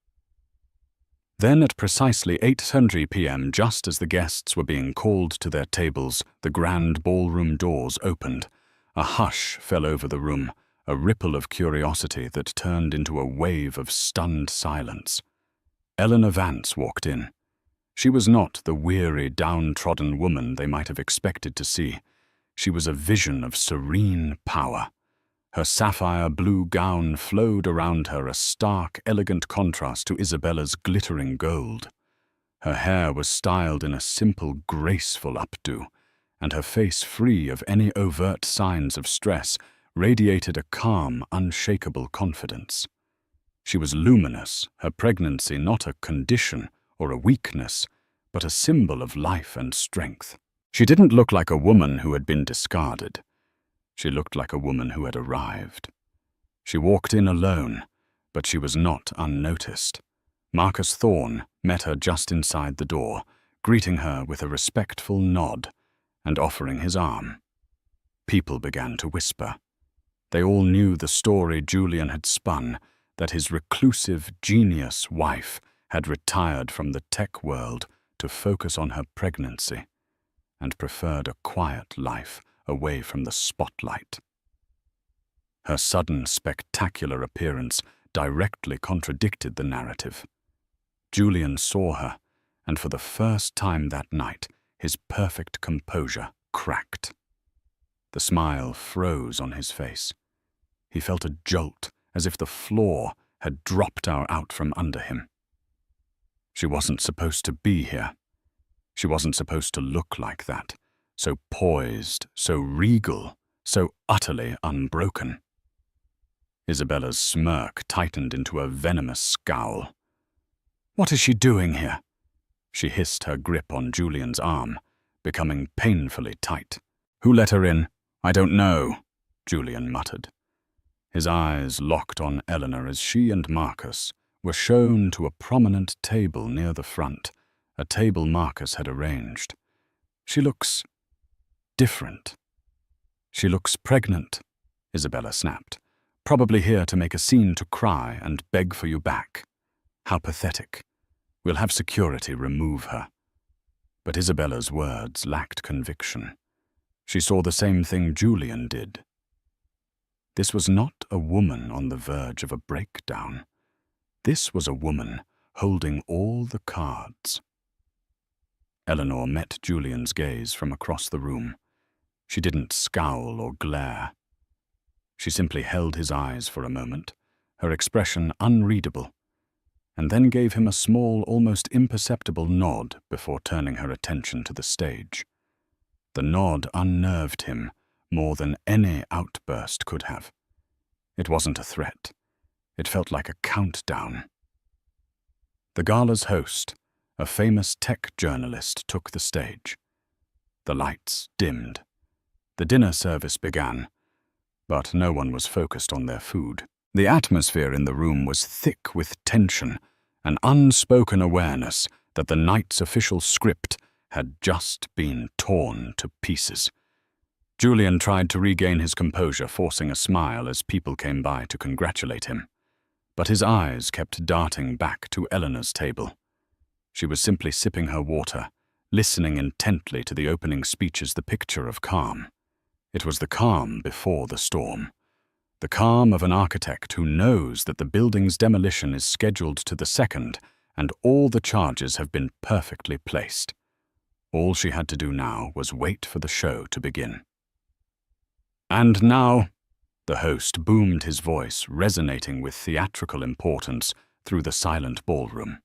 Then at precisely 8:30 p.m., just as the guests were being called to their tables, the grand ballroom doors opened. A hush fell over the room, a ripple of curiosity that turned into a wave of stunned silence. Eleanor Vance walked in. She was not the weary, downtrodden woman they might have expected to see. She was a vision of serene power. Her sapphire blue gown flowed around her, a stark, elegant contrast to Isabella's glittering gold. Her hair was styled in a simple, graceful updo, and her face, free of any overt signs of stress, radiated a calm, unshakable confidence. She was luminous, her pregnancy not a condition or a weakness, but a symbol of life and strength. She didn't look like a woman who had been discarded. She looked like a woman who had arrived. She walked in alone, but she was not unnoticed. Marcus Thorne met her just inside the door, greeting her with a respectful nod and offering his arm. People began to whisper. They all knew the story Julian had spun, that his reclusive, genius wife had retired from the tech world to focus on her pregnancy and preferred a quiet life away from the spotlight. Her sudden, spectacular appearance directly contradicted the narrative. Julian saw her, and for the first time that night, his perfect composure cracked. The smile froze on his face. He felt a jolt, as if the floor had dropped out from under him. She wasn't supposed to be here. She wasn't supposed to look like that, so poised, so regal, so utterly unbroken. Isabella's smirk tightened into a venomous scowl. "What is she doing here?" She hissed, her grip on Julian's arm, becoming painfully tight. "Who let her in? I don't know," Julian muttered. His eyes locked on Eleanor as she and Marcus were shown to a prominent table near the front, a table Marcus had arranged. "She looks different." "She looks pregnant," Isabella snapped. "Probably here to make a scene, to cry and beg for you back. How pathetic. We'll have security remove her." But Isabella's words lacked conviction. She saw the same thing Julian did. This was not a woman on the verge of a breakdown. This was a woman holding all the cards. Eleanor met Julian's gaze from across the room. She didn't scowl or glare. She simply held his eyes for a moment, her expression unreadable, and then gave him a small, almost imperceptible nod before turning her attention to the stage. The nod unnerved him more than any outburst could have. It wasn't a threat. It felt like a countdown. The gala's host, a famous tech journalist, took the stage. The lights dimmed. The dinner service began, but no one was focused on their food. The atmosphere in the room was thick with tension, an unspoken awareness that the night's official script had just been torn to pieces. Julian tried to regain his composure, forcing a smile as people came by to congratulate him. But his eyes kept darting back to Eleanor's table. She was simply sipping her water, listening intently to the opening speeches, the picture of calm. It was the calm before the storm. The calm of an architect who knows that the building's demolition is scheduled to the second and all the charges have been perfectly placed. All she had to do now was wait for the show to begin. "And now," the host boomed, his voice resonating with theatrical importance through the silent ballroom.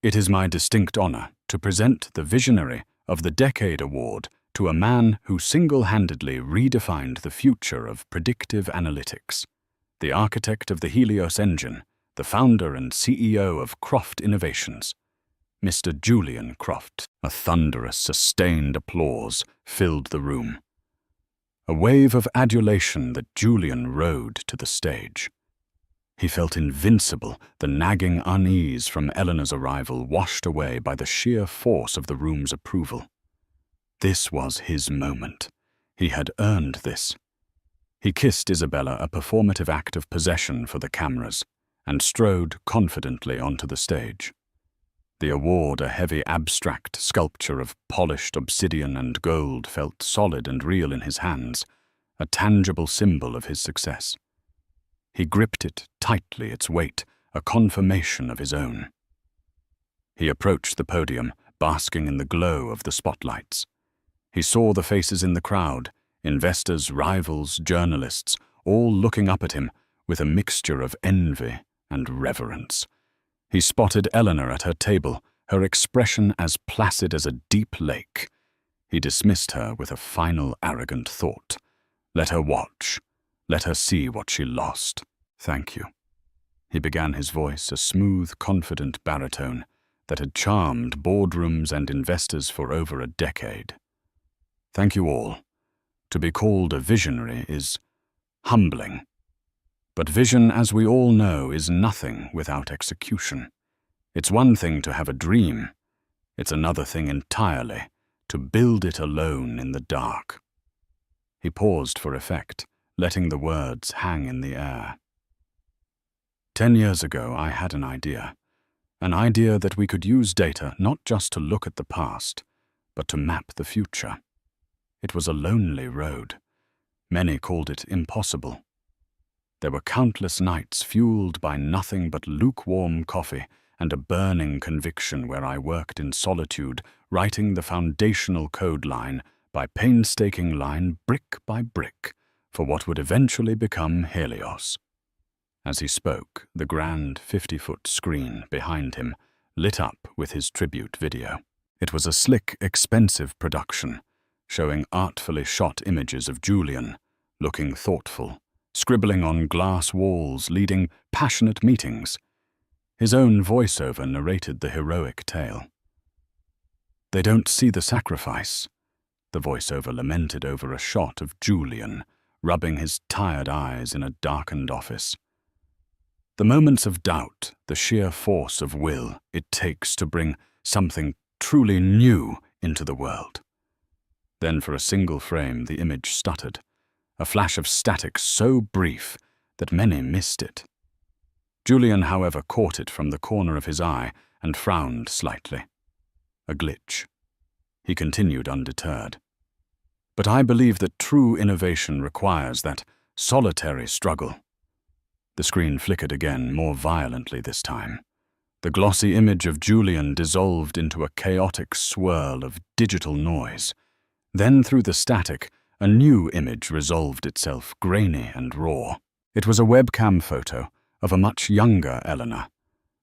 "It is my distinct honor to present the Visionary of the Decade Award to a man who single-handedly redefined the future of predictive analytics, the architect of the Helios engine, the founder and CEO of Croft Innovations, Mr. Julian Croft." A thunderous, sustained applause filled the room. A wave of adulation that Julian rode to the stage. He felt invincible, the nagging unease from Eleanor's arrival washed away by the sheer force of the room's approval. This was his moment. He had earned this. He kissed Isabella, a performative act of possession for the cameras, and strode confidently onto the stage. The award, a heavy abstract sculpture of polished obsidian and gold, felt solid and real in his hands, a tangible symbol of his success. He gripped it tightly, its weight, a confirmation of his own. He approached the podium, basking in the glow of the spotlights. He saw the faces in the crowd, investors, rivals, journalists, all looking up at him with a mixture of envy and reverence. He spotted Eleanor at her table, her expression as placid as a deep lake. He dismissed her with a final arrogant thought. Let her watch. Let her see what she lost. Thank you. He began, his voice a smooth, confident baritone that had charmed boardrooms and investors for over a decade. Thank you all. To be called a visionary is humbling. But vision, as we all know, is nothing without execution. It's one thing to have a dream. It's another thing entirely to build it alone in the dark. He paused for effect, letting the words hang in the air. 10 years ago, I had an idea that we could use data not just to look at the past, but to map the future. It was a lonely road. Many called it impossible. There were countless nights fueled by nothing but lukewarm coffee and a burning conviction where I worked in solitude, writing the foundational code line by painstaking line, brick by brick, for what would eventually become Helios. As he spoke, the grand 50-foot screen behind him lit up with his tribute video. It was a slick, expensive production, showing artfully shot images of Julian, looking thoughtful, scribbling on glass walls, leading passionate meetings. His own voiceover narrated the heroic tale. They don't see the sacrifice, the voiceover lamented over a shot of Julian, rubbing his tired eyes in a darkened office. The moments of doubt, the sheer force of will it takes to bring something truly new into the world. Then for a single frame the image stuttered, a flash of static so brief that many missed it. Julian, however, caught it from the corner of his eye and frowned slightly. A glitch. He continued undeterred. But I believe that true innovation requires that solitary struggle. The screen flickered again, more violently this time. The glossy image of Julian dissolved into a chaotic swirl of digital noise. Then through the static, a new image resolved itself, grainy and raw. It was a webcam photo of a much younger Eleanor,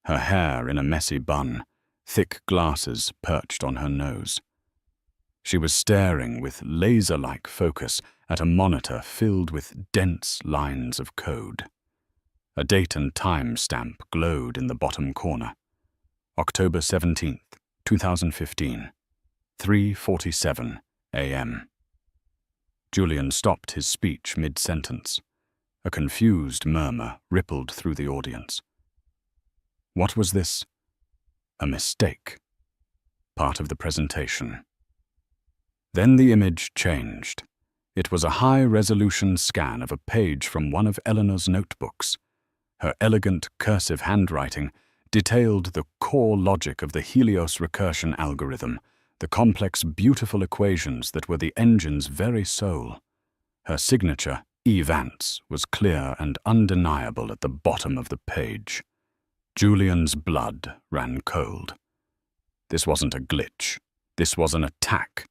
her hair in a messy bun, thick glasses perched on her nose. She was staring with laser-like focus at a monitor filled with dense lines of code. A date and time stamp glowed in the bottom corner. October 17th, 2015, 3:47 a.m. Julian stopped his speech mid-sentence. A confused murmur rippled through the audience. What was this? A mistake. Part of the presentation. Then the image changed. It was a high-resolution scan of a page from one of Eleanor's notebooks. Her elegant cursive handwriting detailed the core logic of the Helios recursion algorithm, the complex, beautiful equations that were the engine's very soul. Her signature, E. Vance, was clear and undeniable at the bottom of the page. Julian's blood ran cold. This wasn't a glitch. This was an attack.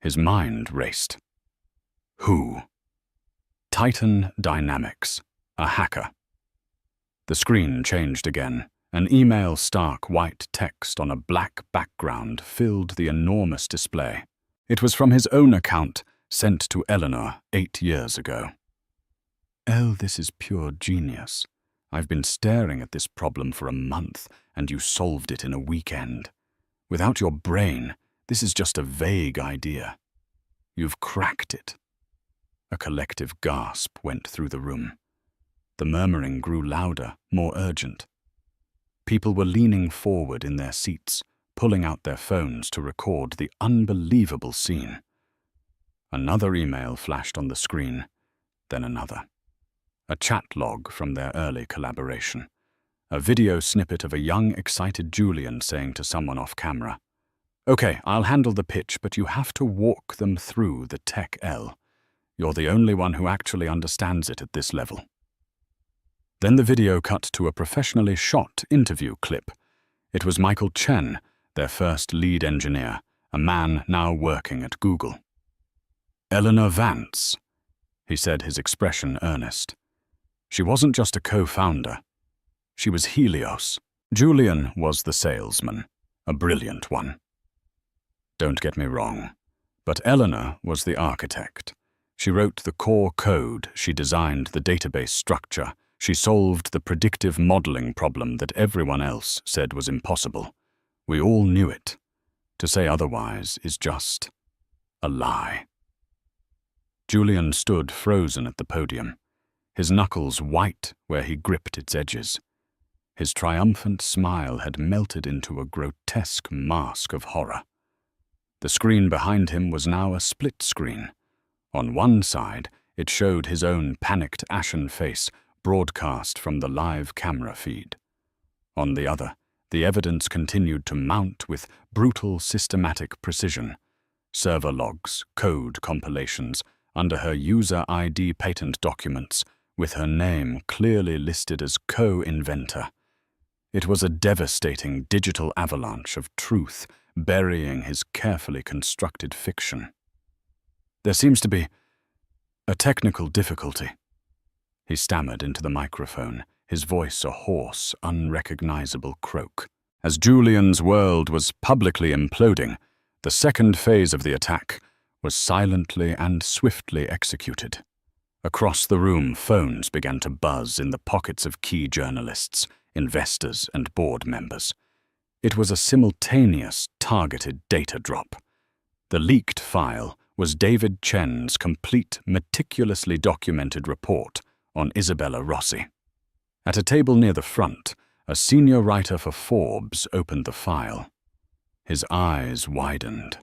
His mind raced. Who? Titan Dynamics, a hacker. The screen changed again. An email stark white text on a black background filled the enormous display. It was from his own account, sent to Eleanor 8 years ago. Elle, this is pure genius. I've been staring at this problem for a month, and you solved it in a weekend. Without your brain, this is just a vague idea. You've cracked it. A collective gasp went through the room. The murmuring grew louder, more urgent. People were leaning forward in their seats, pulling out their phones to record the unbelievable scene. Another email flashed on the screen, then another. A chat log from their early collaboration. A video snippet of a young, excited Julian saying to someone off camera, "Okay, I'll handle the pitch, but you have to walk them through the tech L. You're the only one who actually understands it at this level." Then the video cut to a professionally shot interview clip. It was Michael Chen, their first lead engineer, a man now working at Google. "Eleanor Vance," he said, his expression earnest. She wasn't just a co-founder. She was Helios. Julian was the salesman. A brilliant one. Don't get me wrong, but Eleanor was the architect. She wrote the core code, she designed the database structure, she solved the predictive modeling problem that everyone else said was impossible. We all knew it. To say otherwise is just a lie. Julian stood frozen at the podium, his knuckles white where he gripped its edges. His triumphant smile had melted into a grotesque mask of horror. The screen behind him was now a split screen. On one side, it showed his own panicked, ashen face broadcast from the live camera feed. On the other, the evidence continued to mount with brutal, systematic precision. Server logs, code compilations, under her user ID patent documents, with her name clearly listed as co-inventor. It was a devastating digital avalanche of truth burying his carefully constructed fiction. There seems to be a technical difficulty. He stammered into the microphone, his voice a hoarse, unrecognizable croak. As Julian's world was publicly imploding, the second phase of the attack was silently and swiftly executed. Across the room, phones began to buzz in the pockets of key journalists, investors, and board members. It was a simultaneous, targeted data drop. The leaked file was David Chen's complete, meticulously documented report on Isabella Rossi. At a table near the front, a senior writer for Forbes opened the file. His eyes widened.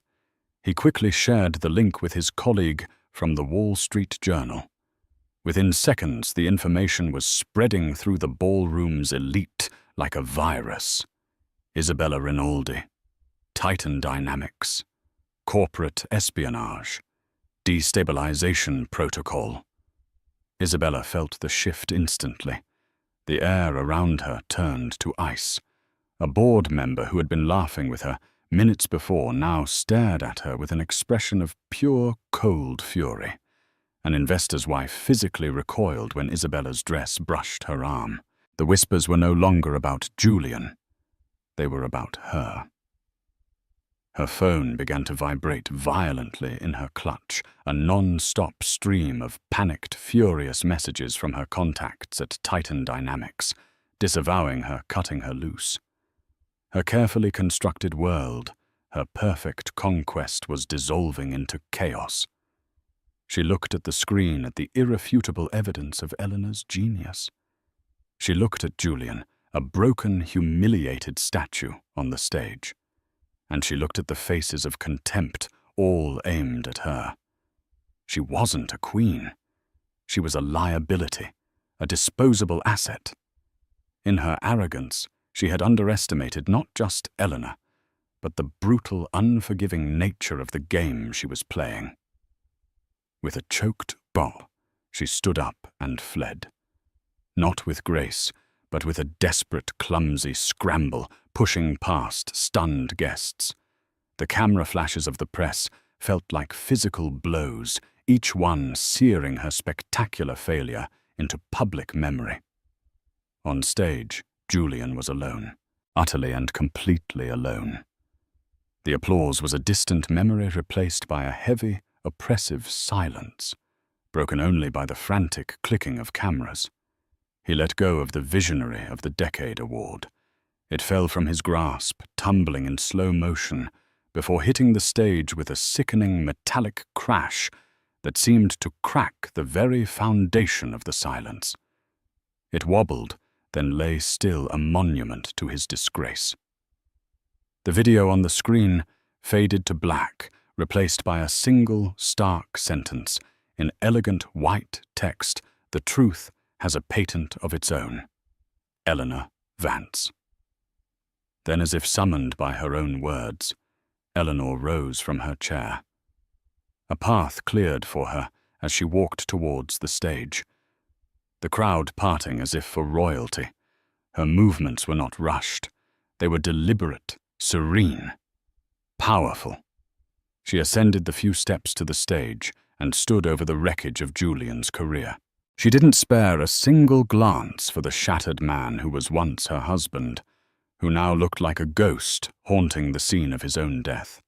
He quickly shared the link with his colleague from the Wall Street Journal. Within seconds, the information was spreading through the ballroom's elite like a virus. Isabella Rinaldi, Titan Dynamics, corporate espionage, destabilization protocol. Isabella felt the shift instantly. The air around her turned to ice. A board member who had been laughing with her minutes before now stared at her with an expression of pure, cold fury. An investor's wife physically recoiled when Isabella's dress brushed her arm. The whispers were no longer about Julian. They were about her. Her phone began to vibrate violently in her clutch, a non-stop stream of panicked, furious messages from her contacts at Titan Dynamics, disavowing her, cutting her loose. Her carefully constructed world, her perfect conquest, was dissolving into chaos. She looked at the screen at the irrefutable evidence of Eleanor's genius. She looked at Julian, a broken, humiliated statue on the stage. And she looked at the faces of contempt, all aimed at her. She wasn't a queen. She was a liability, a disposable asset. In her arrogance, she had underestimated not just Eleanor, but the brutal, unforgiving nature of the game she was playing. With a choked bow, she stood up and fled. Not with grace, but with a desperate, clumsy scramble, pushing past stunned guests. The camera flashes of the press felt like physical blows, each one searing her spectacular failure into public memory. On stage, Julian was alone, utterly and completely alone. The applause was a distant memory replaced by a heavy, oppressive silence, broken only by the frantic clicking of cameras. He let go of the Visionary of the Decade award. It fell from his grasp, tumbling in slow motion, before hitting the stage with a sickening metallic crash that seemed to crack the very foundation of the silence. It wobbled, then lay still, a monument to his disgrace. The video on the screen faded to black, replaced by a single, stark sentence in elegant white text: "The truth has a patent of its own. Eleanor Vance." Then, as if summoned by her own words, Eleanor rose from her chair. A path cleared for her as she walked towards the stage, the crowd parting as if for royalty. Her movements were not rushed. They were deliberate, serene, powerful. She ascended the few steps to the stage and stood over the wreckage of Julian's career. She didn't spare a single glance for the shattered man who was once her husband, who now looked like a ghost haunting the scene of his own death.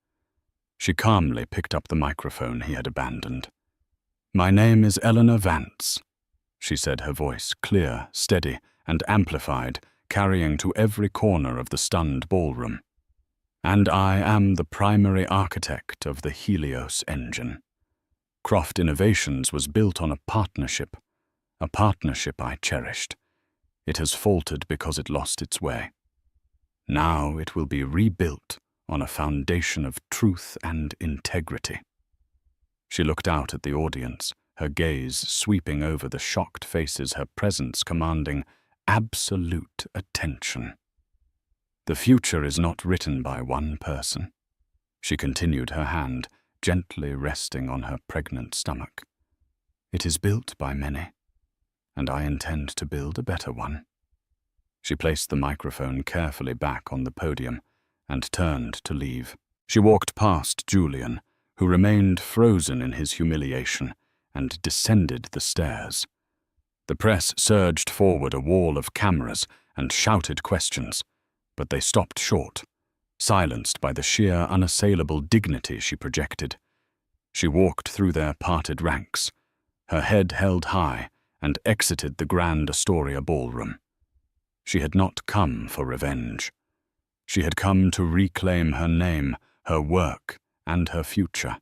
She calmly picked up the microphone he had abandoned. "My name is Eleanor Vance," she said, her voice clear, steady, and amplified, carrying to every corner of the stunned ballroom. "And I am the primary architect of the Helios engine. Croft Innovations was built on a partnership I cherished. It has faltered because it lost its way. Now it will be rebuilt on a foundation of truth and integrity." She looked out at the audience, her gaze sweeping over the shocked faces, her presence commanding absolute attention. "The future is not written by one person," she continued, her hand gently resting on her pregnant stomach. "It is built by many, and I intend to build a better one." She placed the microphone carefully back on the podium and turned to leave. She walked past Julian, who remained frozen in his humiliation, and descended the stairs. The press surged forward, a wall of cameras, and shouted questions, but they stopped short, silenced by the sheer, unassailable dignity she projected. She walked through their parted ranks, her head held high, and exited the Grand Astoria ballroom. She had not come for revenge. She had come to reclaim her name, her work, and her future.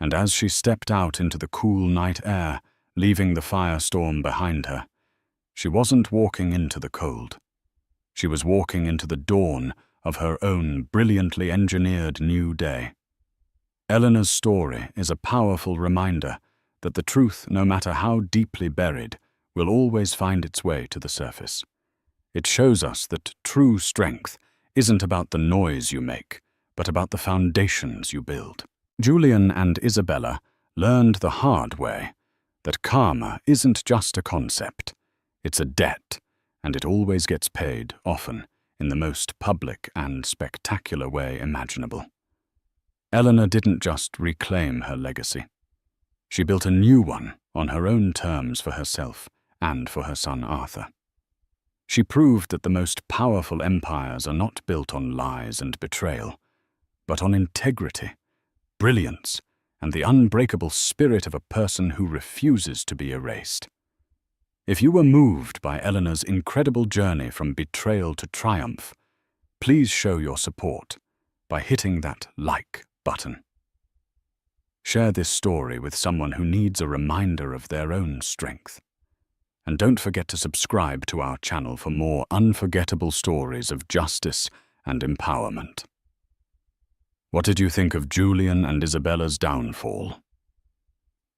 And as she stepped out into the cool night air, leaving the firestorm behind her, she wasn't walking into the cold. She was walking into the dawn of her own brilliantly engineered new day. Eleanor's story is a powerful reminder that the truth, no matter how deeply buried, will always find its way to the surface. It shows us that true strength isn't about the noise you make, but about the foundations you build. Julian and Isabella learned the hard way that karma isn't just a concept, it's a debt, and it always gets paid, often, in the most public and spectacular way imaginable. Eleanor didn't just reclaim her legacy. She built a new one on her own terms for herself and for her son Arthur. She proved that the most powerful empires are not built on lies and betrayal, but on integrity, brilliance, and the unbreakable spirit of a person who refuses to be erased. If you were moved by Eleanor's incredible journey from betrayal to triumph, please show your support by hitting that like button. Share this story with someone who needs a reminder of their own strength. And don't forget to subscribe to our channel for more unforgettable stories of justice and empowerment. What did you think of Julian and Isabella's downfall?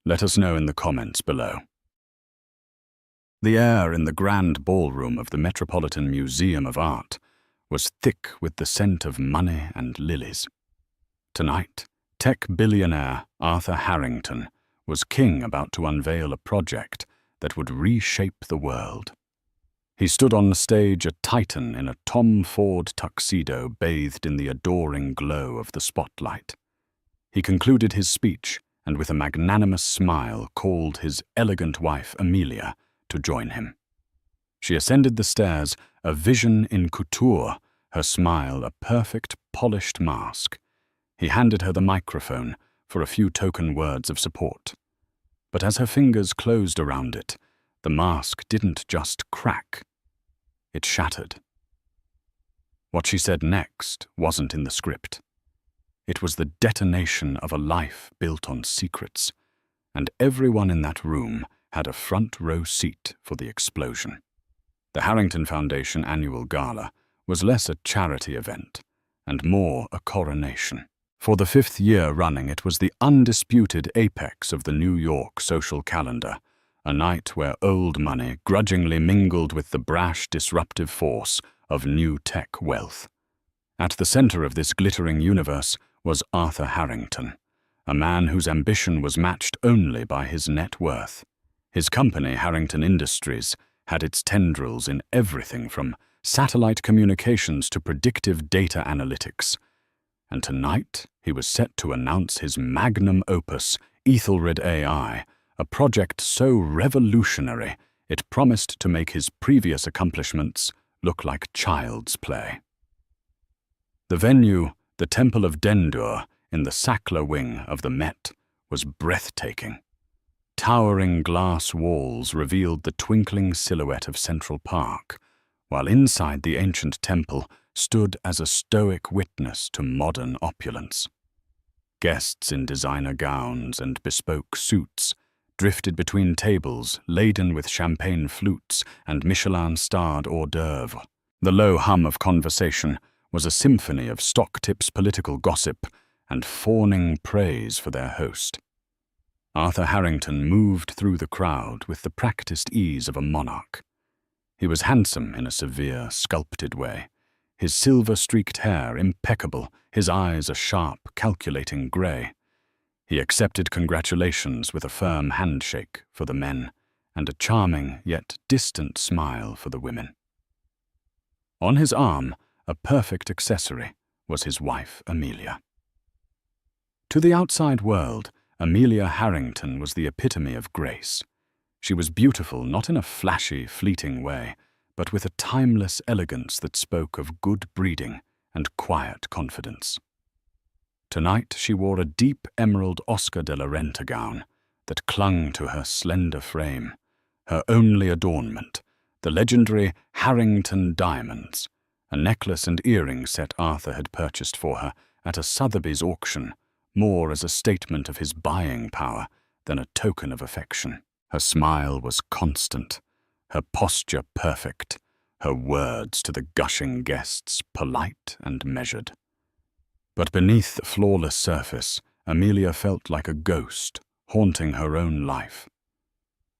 Let us know in the comments below. The air in the grand ballroom of the Metropolitan Museum of Art was thick with the scent of money and lilies. Tonight, tech billionaire Arthur Harrington was king, about to unveil a project that would reshape the world. He stood on the stage, a titan in a Tom Ford tuxedo bathed in the adoring glow of the spotlight. He concluded his speech and with a magnanimous smile called his elegant wife Amelia to join him. She ascended the stairs, a vision in couture, her smile a perfect polished mask. He handed her the microphone for a few token words of support. But as her fingers closed around it, the mask didn't just crack. It shattered. What she said next wasn't in the script. It was the detonation of a life built on secrets, and everyone in that room had a front row seat for the explosion. The Harrington Foundation annual gala was less a charity event and more a coronation. For the 5th year running, it was the undisputed apex of the New York social calendar, a night where old money grudgingly mingled with the brash, disruptive force of new tech wealth. At the center of this glittering universe was Arthur Harrington, a man whose ambition was matched only by his net worth. His company, Harrington Industries, had its tendrils in everything from satellite communications to predictive data analytics. And tonight, he was set to announce his magnum opus, Ethelred AI, a project so revolutionary it promised to make his previous accomplishments look like child's play. The venue, the Temple of Dendur in the Sackler wing of the Met, was breathtaking. Towering glass walls revealed the twinkling silhouette of Central Park, while inside the ancient temple stood as a stoic witness to modern opulence. Guests in designer gowns and bespoke suits drifted between tables laden with champagne flutes and Michelin-starred hors d'oeuvre. The low hum of conversation was a symphony of stock-tips political gossip and fawning praise for their host. Arthur Harrington moved through the crowd with the practiced ease of a monarch. He was handsome in a severe, sculpted way, his silver-streaked hair impeccable, his eyes a sharp, calculating grey. He accepted congratulations with a firm handshake for the men and a charming yet distant smile for the women. On his arm, a perfect accessory, was his wife, Amelia. To the outside world, Amelia Harrington was the epitome of grace. She was beautiful not in a flashy, fleeting way, but with a timeless elegance that spoke of good breeding and quiet confidence. Tonight she wore a deep emerald Oscar de la Renta gown that clung to her slender frame, her only adornment, the legendary Harrington diamonds, a necklace and earring set Arthur had purchased for her at a Sotheby's auction, more as a statement of his buying power than a token of affection. Her smile was constant, her posture perfect, her words to the gushing guests polite and measured. But beneath the flawless surface, Amelia felt like a ghost haunting her own life.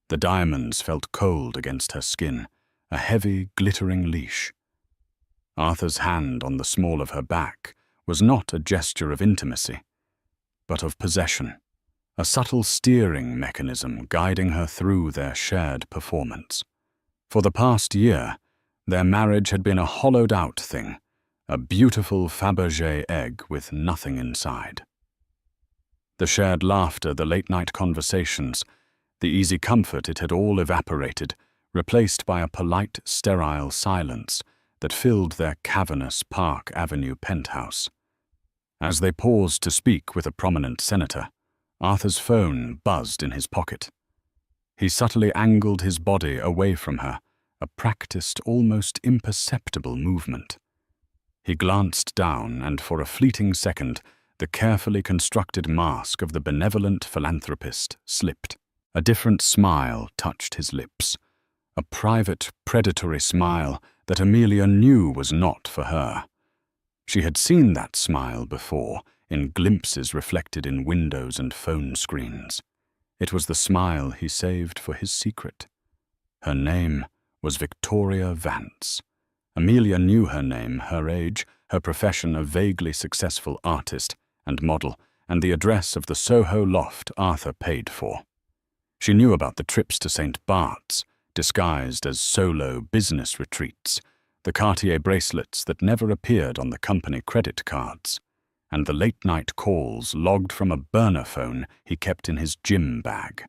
The diamonds felt cold against her skin, a heavy, glittering leash. Arthur's hand on the small of her back was not a gesture of intimacy, but of possession, a subtle steering mechanism guiding her through their shared performance. For the past year, their marriage had been a hollowed-out thing, a beautiful Fabergé egg with nothing inside. The shared laughter, the late-night conversations, the easy comfort, it had all evaporated, replaced by a polite, sterile silence that filled their cavernous Park Avenue penthouse. As they paused to speak with a prominent senator, Arthur's phone buzzed in his pocket. He subtly angled his body away from her, a practiced, almost imperceptible movement. He glanced down, and for a fleeting second, the carefully constructed mask of the benevolent philanthropist slipped. A different smile touched his lips, a private, predatory smile that Amelia knew was not for her. She had seen that smile before, in glimpses reflected in windows and phone screens. It was the smile he saved for his secret. Her name was Victoria Vance. Amelia knew her name, her age, her profession a vaguely successful artist and model, and the address of the Soho loft Arthur paid for. She knew about the trips to St. Bart's, disguised as solo business retreats, the Cartier bracelets that never appeared on the company credit cards, and the late-night calls logged from a burner phone he kept in his gym bag.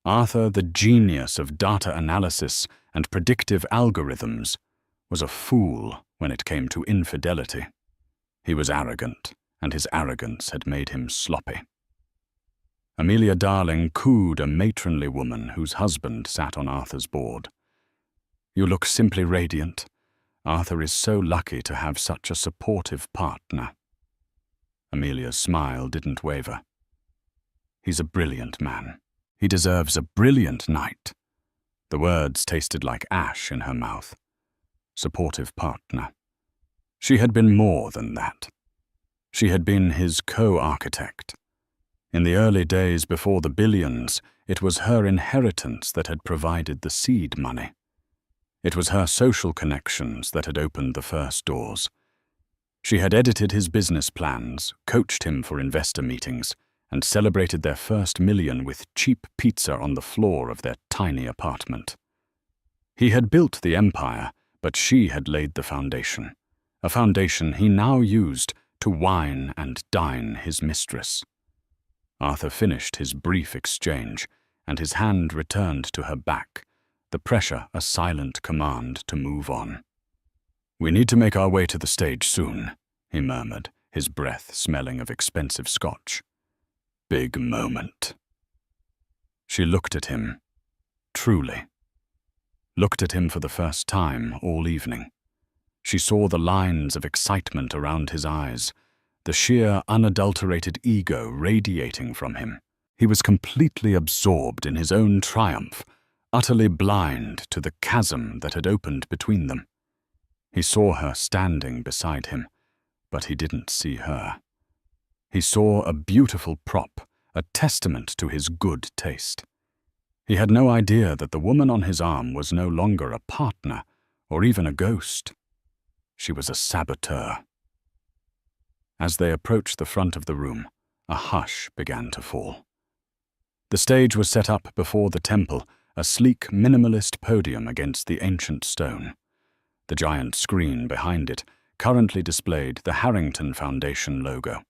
Arthur, the genius of data analysis and predictive algorithms, was a fool when it came to infidelity. He was arrogant, and his arrogance had made him sloppy. Amelia Darling cooed a matronly woman whose husband sat on Arthur's board. "You look simply radiant. Arthur is so lucky to have such a supportive partner." Amelia's smile didn't waver. "He's a brilliant man. He deserves a brilliant night." The words tasted like ash in her mouth. Supportive partner. She had been more than that. She had been his co-architect. In the early days before the billions, it was her inheritance that had provided the seed money. It was her social connections that had opened the first doors. She had edited his business plans, coached him for investor meetings, and celebrated their first million with cheap pizza on the floor of their tiny apartment. He had built the empire, but she had laid the foundation, a foundation he now used to wine and dine his mistress. Arthur finished his brief exchange, and his hand returned to her back, the pressure a silent command to move on. "We need to make our way to the stage soon," he murmured, his breath smelling of expensive scotch. "Big moment." She looked at him, truly. Looked at him for the first time all evening. She saw the lines of excitement around his eyes, the sheer, unadulterated ego radiating from him. He was completely absorbed in his own triumph, utterly blind to the chasm that had opened between them. He saw her standing beside him, but he didn't see her. He saw a beautiful prop, a testament to his good taste. He had no idea that the woman on his arm was no longer a partner or even a ghost. She was a saboteur. As they approached the front of the room, a hush began to fall. The stage was set up before the temple, a sleek, minimalist podium against the ancient stone. The giant screen behind it currently displayed the Harrington Foundation logo.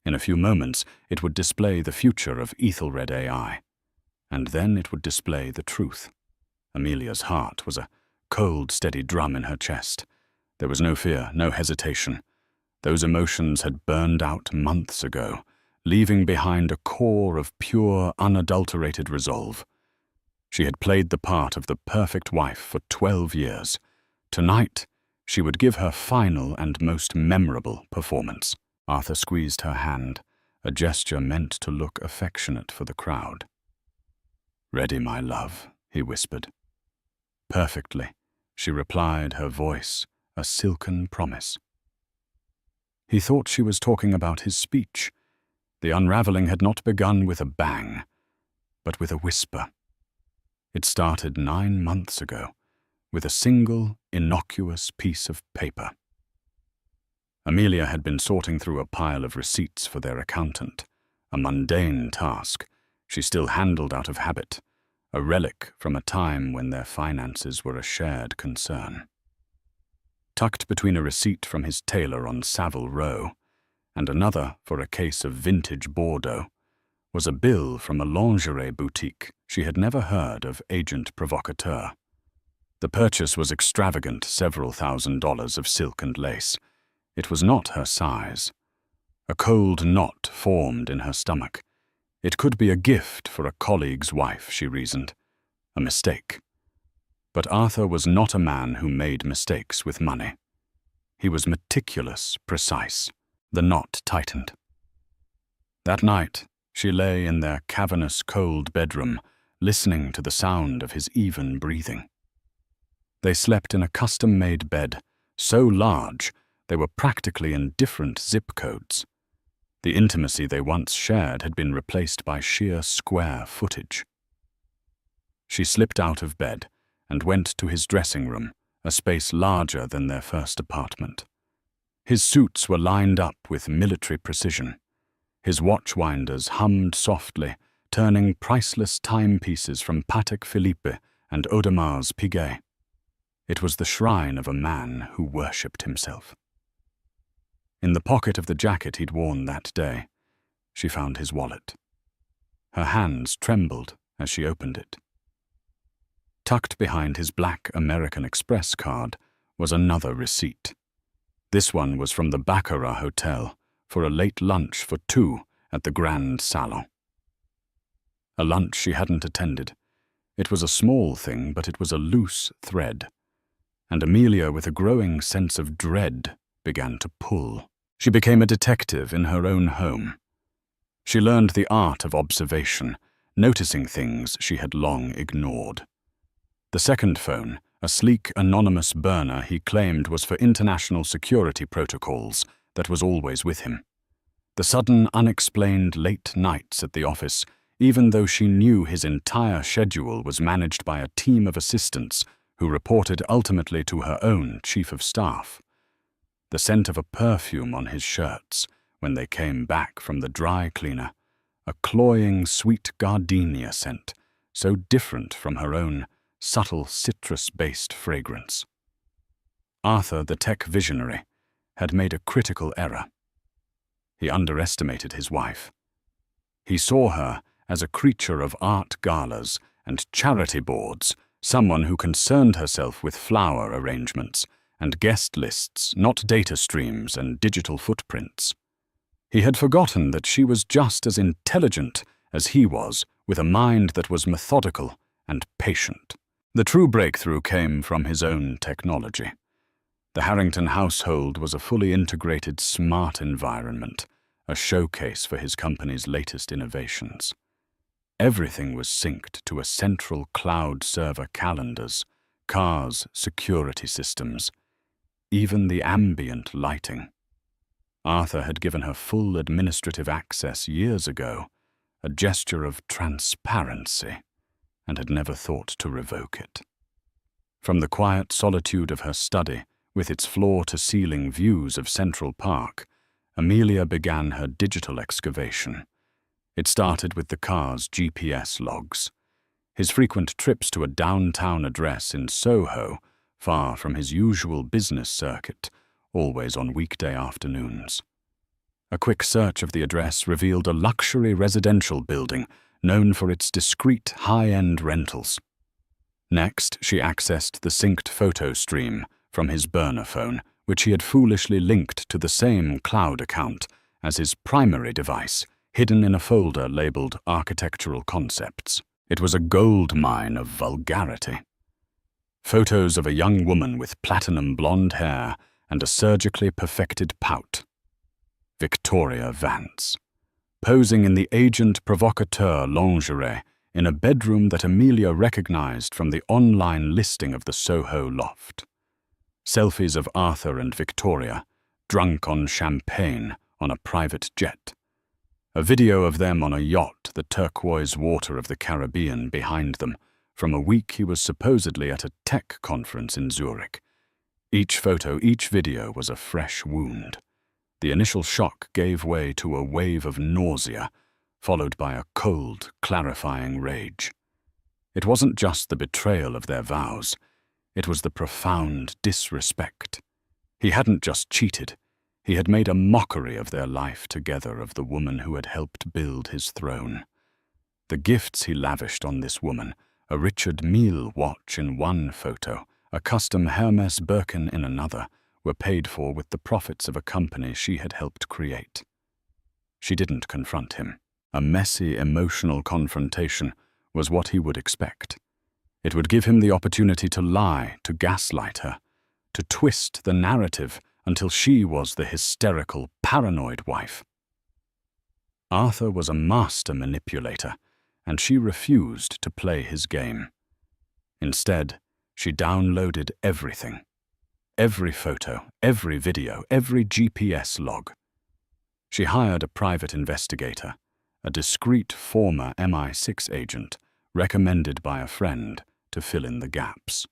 In a few moments, it would display the future of Ethelred AI. And then it would display the truth. Amelia's heart was a cold, steady drum in her chest. There was no fear, no hesitation. Those emotions had burned out months ago, leaving behind a core of pure, unadulterated resolve. She had played the part of the perfect wife for 12 years. Tonight, she would give her final and most memorable performance. Arthur squeezed her hand, a gesture meant to look affectionate for the crowd. "Ready, my love," he whispered. "Perfectly," she replied, her voice a silken promise. He thought she was talking about his speech. The unraveling had not begun with a bang, but with a whisper. It started 9 months ago, with a single, innocuous piece of paper. Amelia had been sorting through a pile of receipts for their accountant, a mundane task she still handled out of habit, a relic from a time when their finances were a shared concern. Tucked between a receipt from his tailor on Savile Row and another for a case of vintage Bordeaux was a bill from a lingerie boutique she had never heard of agent provocateur. The purchase was extravagant, several $1,000s of silk and lace. It was not her size. A cold knot formed in her stomach. It could be a gift for a colleague's wife, she reasoned. A mistake. But Arthur was not a man who made mistakes with money. He was meticulous, precise. The knot tightened. That night, she lay in their cavernous, cold bedroom, listening to the sound of his even breathing. They slept in a custom-made bed, so large they were practically in different zip codes. The intimacy they once shared had been replaced by sheer square footage. She slipped out of bed and went to his dressing room, a space larger than their first apartment. His suits were lined up with military precision. His watch winders hummed softly, turning priceless timepieces from Patek Philippe and Audemar's Piguet. It was the shrine of a man who worshipped himself. In the pocket of the jacket he'd worn that day, she found his wallet. Her hands trembled as she opened it. Tucked behind his black American Express card was another receipt. This one was from the Baccarat Hotel for a late lunch for 2 at the Grand Salon. A lunch she hadn't attended. It was a small thing, but it was a loose thread. And Amelia, with a growing sense of dread, began to pull. She became a detective in her own home. She learned the art of observation, noticing things she had long ignored. The second phone, a sleek, anonymous burner he claimed was for international security protocols, that was always with him. The sudden, unexplained late nights at the office, even though she knew his entire schedule was managed by a team of assistants who reported ultimately to her own chief of staff. The scent of a perfume on his shirts when they came back from the dry cleaner, a cloying, sweet gardenia scent, so different from her own subtle citrus-based fragrance. Arthur, the tech visionary, had made a critical error. He underestimated his wife. He saw her as a creature of art galas and charity boards, someone who concerned herself with flower arrangements and guest lists, not data streams and digital footprints. He had forgotten that she was just as intelligent as he was, with a mind that was methodical and patient. The true breakthrough came from his own technology. The Harrington household was a fully integrated smart environment, a showcase for his company's latest innovations. Everything was synced to a central cloud server: calendars, cars, security systems, even the ambient lighting. Arthur had given her full administrative access years ago, a gesture of transparency, and had never thought to revoke it. From the quiet solitude of her study, with its floor-to-ceiling views of Central Park, Amelia began her digital excavation. It started with the car's GPS logs. His frequent trips to a downtown address in Soho, far from his usual business circuit, always on weekday afternoons. A quick search of the address revealed a luxury residential building known for its discreet high-end rentals. Next, she accessed the synced photo stream from his burner phone, which he had foolishly linked to the same cloud account as his primary device, hidden in a folder labeled Architectural Concepts. It was a gold mine of vulgarity. Photos of a young woman with platinum blonde hair and a surgically perfected pout. Victoria Vance, posing in the agent provocateur lingerie in a bedroom that Amelia recognized from the online listing of the Soho loft. Selfies of Arthur and Victoria, drunk on champagne on a private jet. A video of them on a yacht, the turquoise water of the Caribbean behind them, from a week he was supposedly at a tech conference in Zurich. Each photo, each video was a fresh wound. The initial shock gave way to a wave of nausea, followed by a cold, clarifying rage. It wasn't just the betrayal of their vows. It was the profound disrespect. He hadn't just cheated. He had made a mockery of their life together, of the woman who had helped build his throne. The gifts he lavished on this woman, a Richard Mille watch in one photo, a custom Hermes Birkin in another, were paid for with the profits of a company she had helped create. She didn't confront him. A messy, emotional confrontation was what he would expect. It would give him the opportunity to lie, to gaslight her, to twist the narrative until she was the hysterical, paranoid wife. Arthur was a master manipulator, and she refused to play his game. Instead, she downloaded everything. Every photo, every video, every GPS log. She hired a private investigator, a discreet former MI6 agent, recommended by a friend, to fill in the gaps.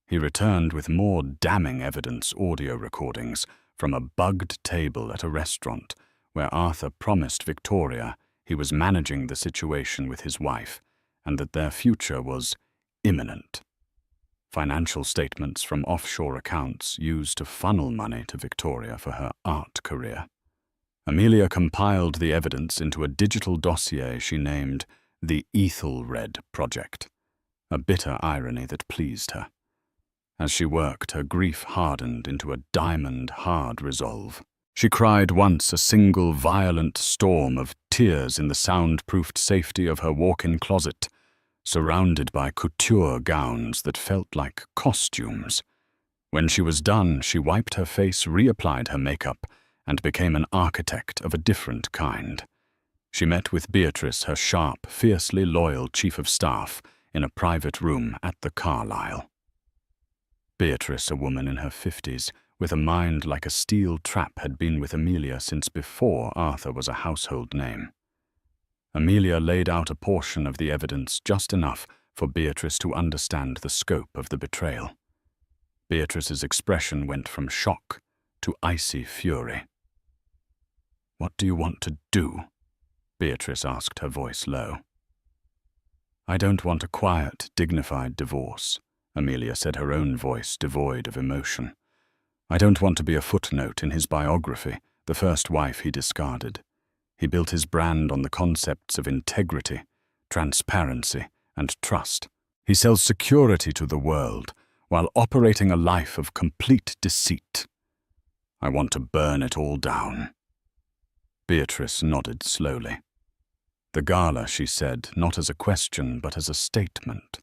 He returned with more damning evidence: audio recordings from a bugged table at a restaurant where Arthur promised Victoria he was managing the situation with his wife and that their future was imminent. Financial statements from offshore accounts used to funnel money to Victoria for her art career. Amelia compiled the evidence into a digital dossier she named the Ethelred Project, a bitter irony that pleased her. As she worked, her grief hardened into a diamond-hard resolve. She cried once a single violent storm of tears in the soundproofed safety of her walk-in closet, surrounded by couture gowns that felt like costumes. When she was done, she wiped her face, reapplied her makeup, and became an architect of a different kind. She met with Beatrice, her sharp, fiercely loyal chief of staff, in a private room at the Carlyle. Beatrice, a woman in her 50s, with a mind like a steel trap, had been with Amelia since before Arthur was a household name. Amelia laid out a portion of the evidence, just enough for Beatrice to understand the scope of the betrayal. Beatrice's expression went from shock to icy fury. "What do you want to do?" Beatrice asked, her voice low. "I don't want a quiet, dignified divorce," Amelia said, her own voice devoid of emotion. "I don't want to be a footnote in his biography, the first wife he discarded. He built his brand on the concepts of integrity, transparency, and trust. He sells security to the world, while operating a life of complete deceit. I want to burn it all down." Beatrice nodded slowly. "The gala," she said, not as a question but as a statement.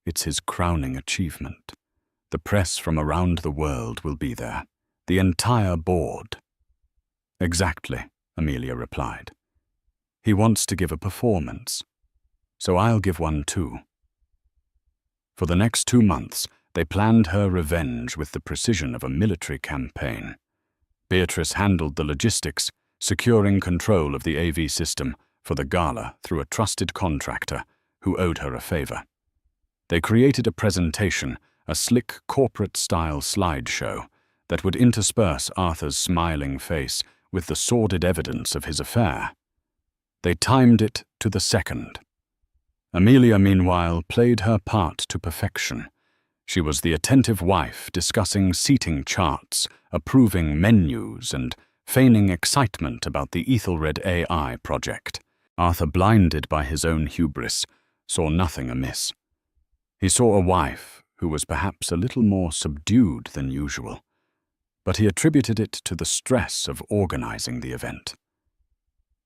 "It's his crowning achievement. The press from around the world will be there. The entire board." "Exactly," Amelia replied. "He wants to give a performance. So I'll give one too." For the next 2 months, they planned her revenge with the precision of a military campaign. Beatrice handled the logistics, securing control of the AV system for the gala through a trusted contractor who owed her a favor. They created a presentation, a slick corporate-style slideshow that would intersperse Arthur's smiling face with the sordid evidence of his affair. They timed it to the second. Amelia, meanwhile, played her part to perfection. She was the attentive wife discussing seating charts, approving menus, and feigning excitement about the Ethelred AI project. Arthur, blinded by his own hubris, saw nothing amiss. He saw a wife who was perhaps a little more subdued than usual, but he attributed it to the stress of organizing the event.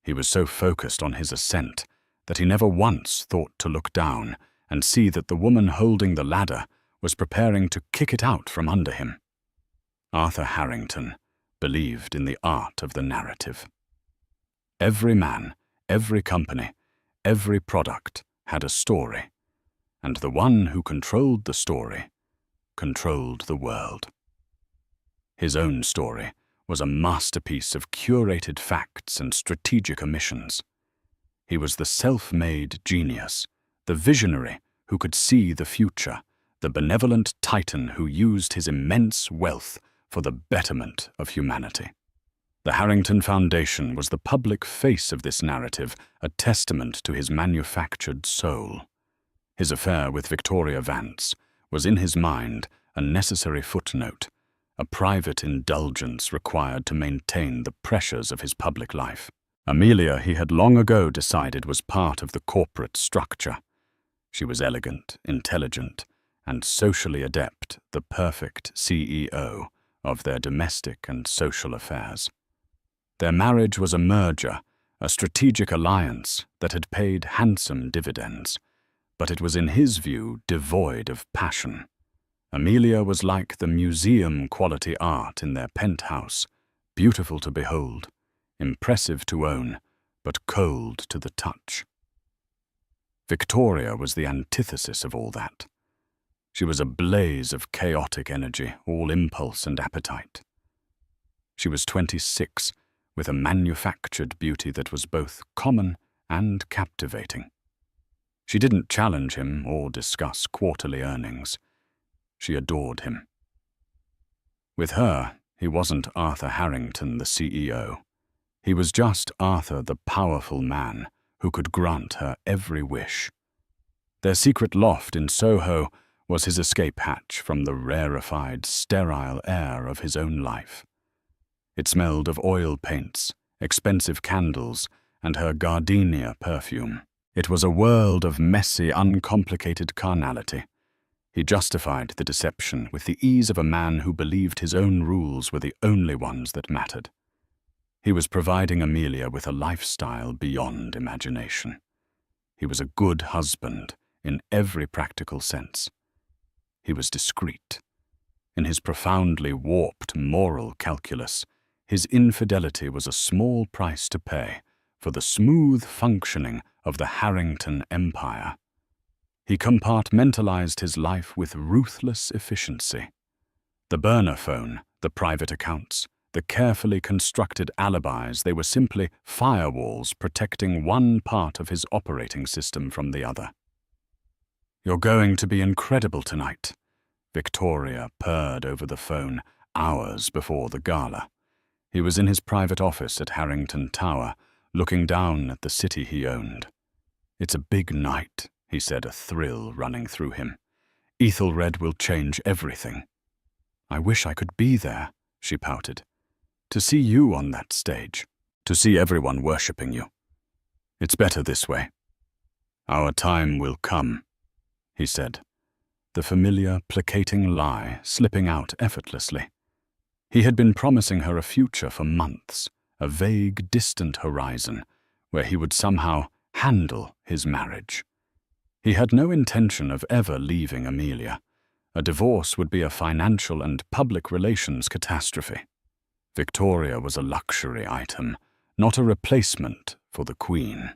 He was so focused on his ascent that he never once thought to look down and see that the woman holding the ladder was preparing to kick it out from under him. Arthur Harrington believed in the art of the narrative. Every man, every company, every product had a story, and the one who controlled the story controlled the world. His own story was a masterpiece of curated facts and strategic omissions. He was the self-made genius, the visionary who could see the future, the benevolent titan who used his immense wealth for the betterment of humanity. The Harrington Foundation was the public face of this narrative, a testament to his manufactured soul. His affair with Victoria Vance was in his mind a necessary footnote, a private indulgence required to maintain the pressures of his public life. Amelia, he had long ago decided, was part of the corporate structure. She was elegant, intelligent, and socially adept, the perfect CEO of their domestic and social affairs. Their marriage was a merger, a strategic alliance that had paid handsome dividends, but it was in his view devoid of passion. Amelia was like the museum-quality art in their penthouse, beautiful to behold, impressive to own, but cold to the touch. Victoria was the antithesis of all that. She was a blaze of chaotic energy, all impulse and appetite. She was 26, with a manufactured beauty that was both common and captivating. She didn't challenge him or discuss quarterly earnings. She adored him. With her, he wasn't Arthur Harrington, the CEO. He was just Arthur, the powerful man who could grant her every wish. Their secret loft in Soho was his escape hatch from the rarefied, sterile air of his own life. It smelled of oil paints, expensive candles, and her gardenia perfume. It was a world of messy, uncomplicated carnality. He justified the deception with the ease of a man who believed his own rules were the only ones that mattered. He was providing Amelia with a lifestyle beyond imagination. He was a good husband in every practical sense. He was discreet. In his profoundly warped moral calculus, his infidelity was a small price to pay for the smooth functioning of the Harrington empire. He compartmentalized his life with ruthless efficiency. The burner phone, the private accounts, the carefully constructed alibis, they were simply firewalls protecting one part of his operating system from the other. "You're going to be incredible tonight," Victoria purred over the phone hours before the gala. He was in his private office at Harrington Tower, looking down at the city he owned. "It's a big night," he said, a thrill running through him. "Ethelred will change everything." "I wish I could be there," she pouted. "To see you on that stage, to see everyone worshipping you. It's better this way." "Our time will come," he said. the familiar, placating lie slipping out effortlessly. He had been promising her a future for months, a vague, distant horizon, where he would somehow handle his marriage. He had no intention of ever leaving Amelia. A divorce would be a financial and public relations catastrophe. Victoria was a luxury item, not a replacement for the Queen.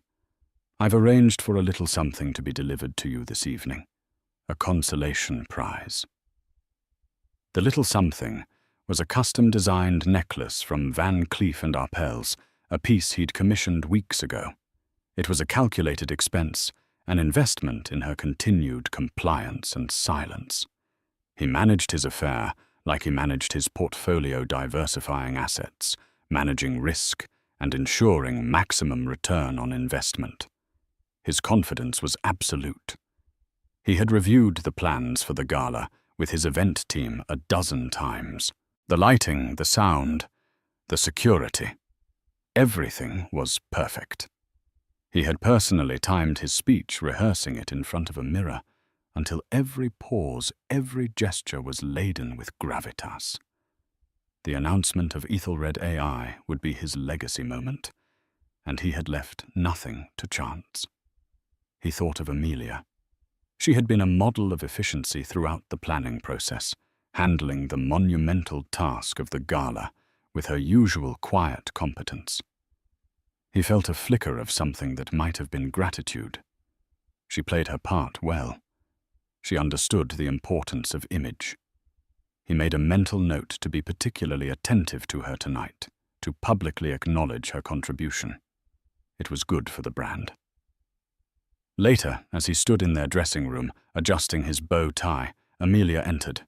I've arranged for a little something to be delivered to you this evening, a consolation prize. The little something was a custom-designed necklace from Van Cleef & Arpels, a piece he'd commissioned weeks ago. It was a calculated expense, an investment in her continued compliance and silence. He managed his affair like he managed his portfolio, diversifying assets, managing risk, and ensuring maximum return on investment. His confidence was absolute. He had reviewed the plans for the gala with his event team a dozen times. The lighting, the sound, the security. Everything was perfect. He had personally timed his speech, rehearsing it in front of a mirror, until every pause, every gesture was laden with gravitas. The announcement of Ethelred AI would be his legacy moment, and he had left nothing to chance. He thought of Amelia. She had been a model of efficiency throughout the planning process, handling the monumental task of the gala with her usual quiet competence. He felt a flicker of something that might have been gratitude. She played her part well. She understood the importance of image. He made a mental note to be particularly attentive to her tonight, to publicly acknowledge her contribution. It was good for the brand. Later, as he stood in their dressing room, adjusting his bow tie, Amelia entered.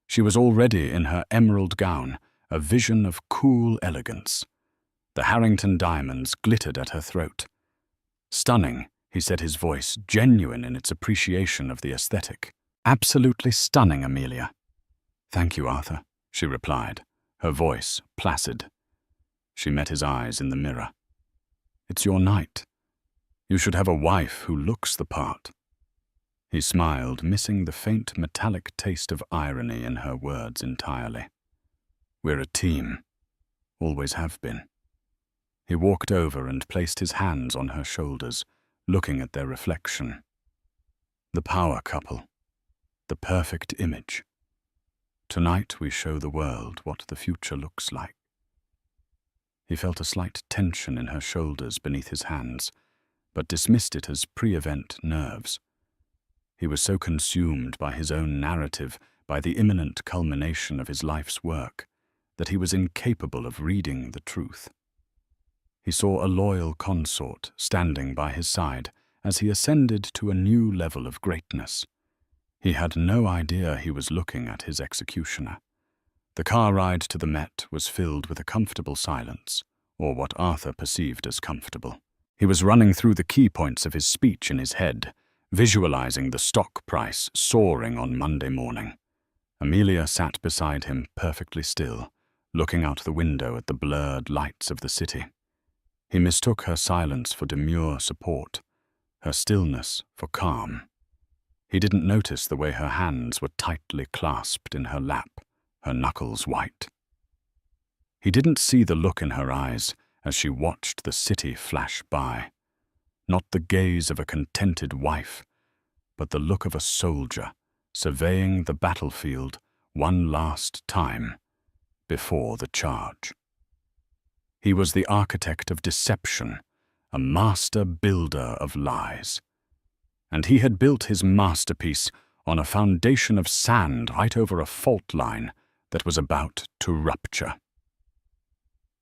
She was already in her emerald gown, a vision of cool elegance. The Harrington diamonds glittered at her throat. Stunning, he said, his voice genuine in its appreciation of the aesthetic. Absolutely stunning, Amelia. Thank you, Arthur, she replied, her voice placid. She met his eyes in the mirror. It's your night. You should have a wife who looks the part. He smiled, missing the faint metallic taste of irony in her words entirely. We're a team. Always have been. He walked over and placed his hands on her shoulders, looking at their reflection. The power couple. The perfect image. Tonight we show the world what the future looks like. He felt a slight tension in her shoulders beneath his hands, but dismissed it as pre-event nerves. He was so consumed by his own narrative, by the imminent culmination of his life's work, that he was incapable of reading the truth. He saw a loyal consort standing by his side as he ascended to a new level of greatness. He had no idea he was looking at his executioner. The car ride to the Met was filled with a comfortable silence, or what Arthur perceived as comfortable. He was running through the key points of his speech in his head, visualizing the stock price soaring on Monday morning. Amelia sat beside him perfectly still, looking out the window at the blurred lights of the city. He mistook her silence for demure support, her stillness for calm. He didn't notice the way her hands were tightly clasped in her lap, her knuckles white. He didn't see the look in her eyes as she watched the city flash by. Not the gaze of a contented wife, but the look of a soldier surveying the battlefield one last time before the charge. He was the architect of deception, a master builder of lies. And he had built his masterpiece on a foundation of sand right over a fault line that was about to rupture.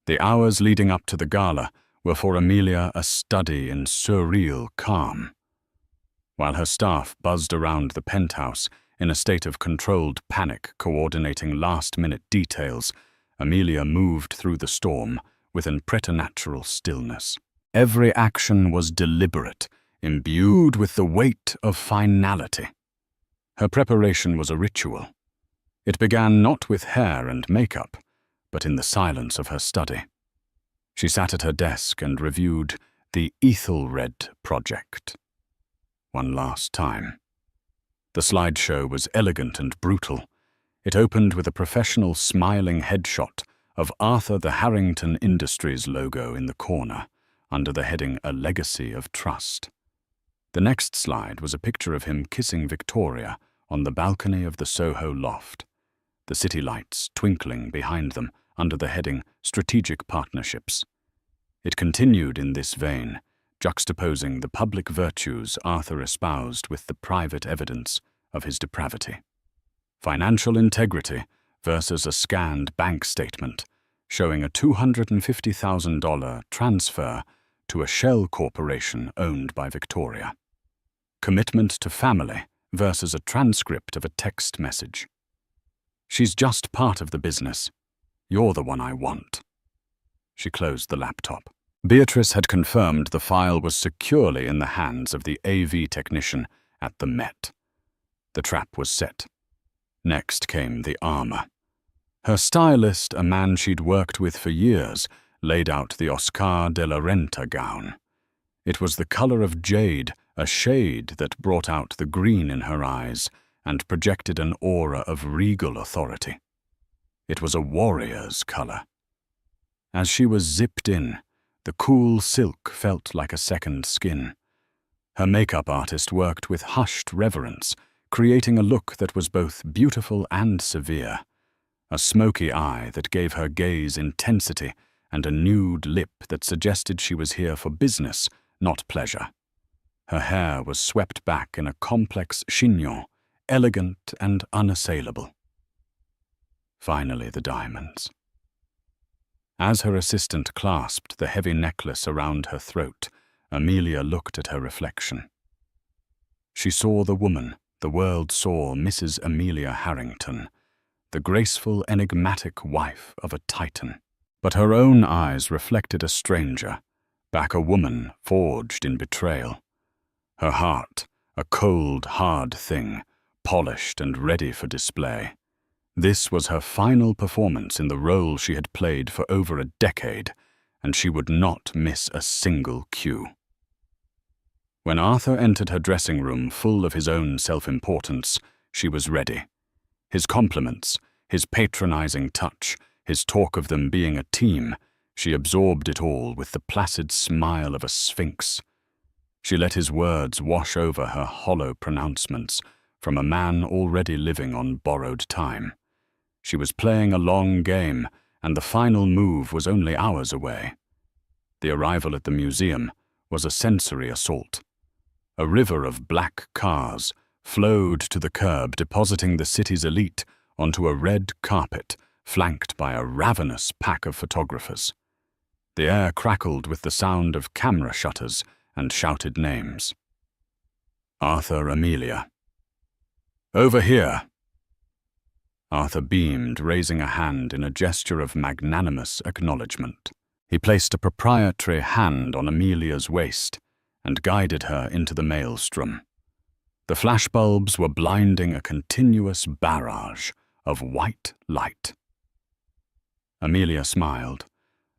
The hours leading up to the gala were for Amelia a study in surreal calm. While her staff buzzed around the penthouse in a state of controlled panic coordinating last-minute details, Amelia moved through the storm with an preternatural stillness. Every action was deliberate, imbued with the weight of finality. Her preparation was a ritual. It began not with hair and makeup, but in the silence of her study. She sat at her desk and reviewed the Ethelred project. One last time. The slideshow was elegant and brutal. It opened with a professional smiling headshot of Arthur the Harrington Industries logo in the corner, under the heading A Legacy of Trust. The next slide was a picture of him kissing Victoria on the balcony of the Soho loft, the city lights twinkling behind them under the heading Strategic Partnerships. It continued in this vein, juxtaposing the public virtues Arthur espoused with the private evidence of his depravity. Financial integrity versus a scanned bank statement showing a $250,000 transfer to a shell corporation owned by Victoria. Commitment to family versus a transcript of a text message. She's just part of the business. You're the one I want. She closed the laptop. Beatrice had confirmed the file was securely in the hands of the AV technician at the Met. The trap was set. Next came the armor. Her stylist, a man she'd worked with for years, laid out the Oscar de la Renta gown. It was the color of jade, a shade that brought out the green in her eyes and projected an aura of regal authority. It was a warrior's color. As she was zipped in, the cool silk felt like a second skin. Her makeup artist worked with hushed reverence, creating a look that was both beautiful and severe. A smoky eye that gave her gaze intensity and a nude lip that suggested she was here for business, not pleasure. Her hair was swept back in a complex chignon, elegant and unassailable. Finally, the diamonds. As her assistant clasped the heavy necklace around her throat, Amelia looked at her reflection. She saw the woman the world saw Mrs. Amelia Harrington, the graceful, enigmatic wife of a titan. But her own eyes reflected a stranger, back a woman forged in betrayal. Her heart, a cold, hard thing, polished and ready for display. This was her final performance in the role she had played for over a decade, and she would not miss a single cue. When Arthur entered her dressing room full of his own self-importance, she was ready. His compliments, his patronizing touch, his talk of them being a team, she absorbed it all with the placid smile of a sphinx. She let his words wash over her hollow pronouncements from a man already living on borrowed time. She was playing a long game, and the final move was only hours away. The arrival at the museum was a sensory assault. A river of black cars flowed to the curb, depositing the city's elite onto a red carpet flanked by a ravenous pack of photographers. The air crackled with the sound of camera shutters and shouted names. Arthur Amelia. Over here. Arthur beamed, raising a hand in a gesture of magnanimous acknowledgement. He placed a proprietary hand on Amelia's waist and guided her into the maelstrom. The flashbulbs were blinding a continuous barrage of white light. Amelia smiled,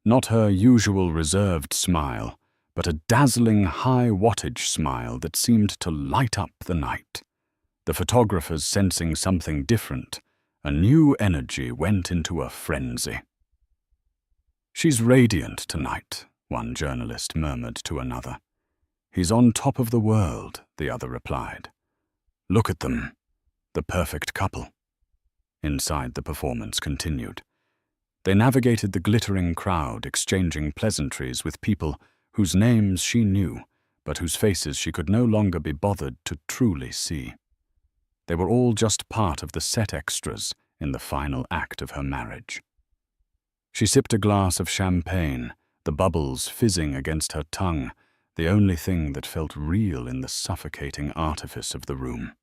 not her usual reserved smile, but a dazzling high-wattage smile that seemed to light up the night. The photographers sensing something different, a new energy went into a frenzy. "She's radiant tonight," one journalist murmured to another. "He's on top of the world," the other replied. "Look at them, the perfect couple." Inside, the performance continued. They navigated the glittering crowd, exchanging pleasantries with people whose names she knew, but whose faces she could no longer be bothered to truly see. They were all just part of the set extras in the final act of her marriage. She sipped a glass of champagne, the bubbles fizzing against her tongue, the only thing that felt real in the suffocating artifice of the room.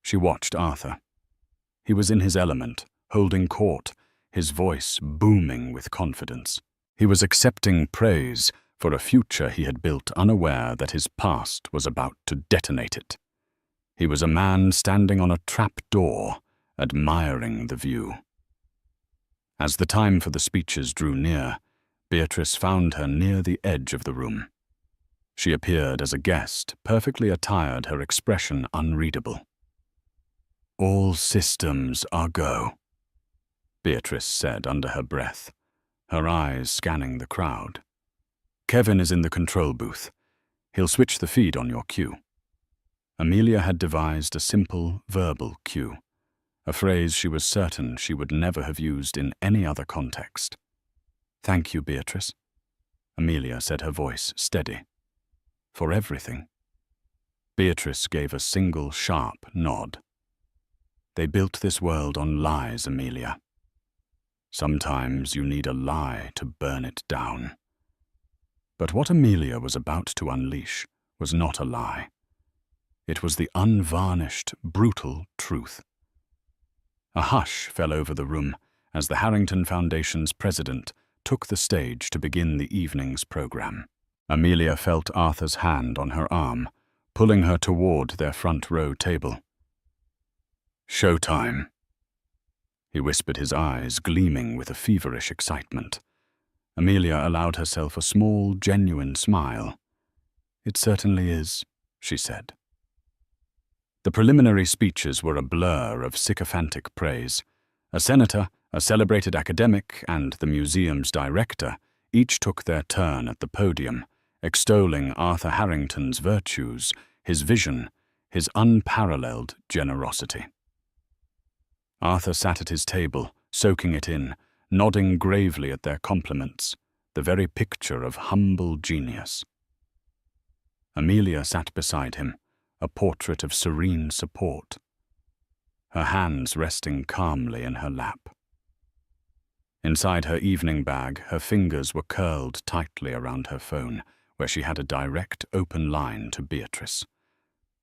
She watched Arthur. He was in his element, holding court, his voice booming with confidence. He was accepting praise for a future he had built, unaware that his past was about to detonate it. He was a man standing on a trap door, admiring the view. As the time for the speeches drew near, Beatrice found her near the edge of the room. She appeared as a guest, perfectly attired, her expression unreadable. "All systems are go," Beatrice said under her breath, her eyes scanning the crowd. "Kevin is in the control booth. He'll switch the feed on your cue." Amelia had devised a simple verbal cue, a phrase she was certain she would never have used in any other context. "Thank you, Beatrice," Amelia said, her voice steady. "For everything." Beatrice gave a single sharp nod. "They built this world on lies, Amelia. Sometimes you need a lie to burn it down." But what Amelia was about to unleash was not a lie. It was the unvarnished, brutal truth. A hush fell over the room as the Harrington Foundation's president took the stage to begin the evening's program. Amelia felt Arthur's hand on her arm, pulling her toward their front row table. "Showtime," he whispered, his eyes gleaming with a feverish excitement. Amelia allowed herself a small, genuine smile. "It certainly is," she said. The preliminary speeches were a blur of sycophantic praise. A senator, a celebrated academic, and the museum's director each took their turn at the podium, extolling Arthur Harrington's virtues, his vision, his unparalleled generosity. Arthur sat at his table, soaking it in, nodding gravely at their compliments, the very picture of humble genius. Amelia sat beside him, a portrait of serene support, her hands resting calmly in her lap. Inside her evening bag, her fingers were curled tightly around her phone, where she had a direct, open line to Beatrice.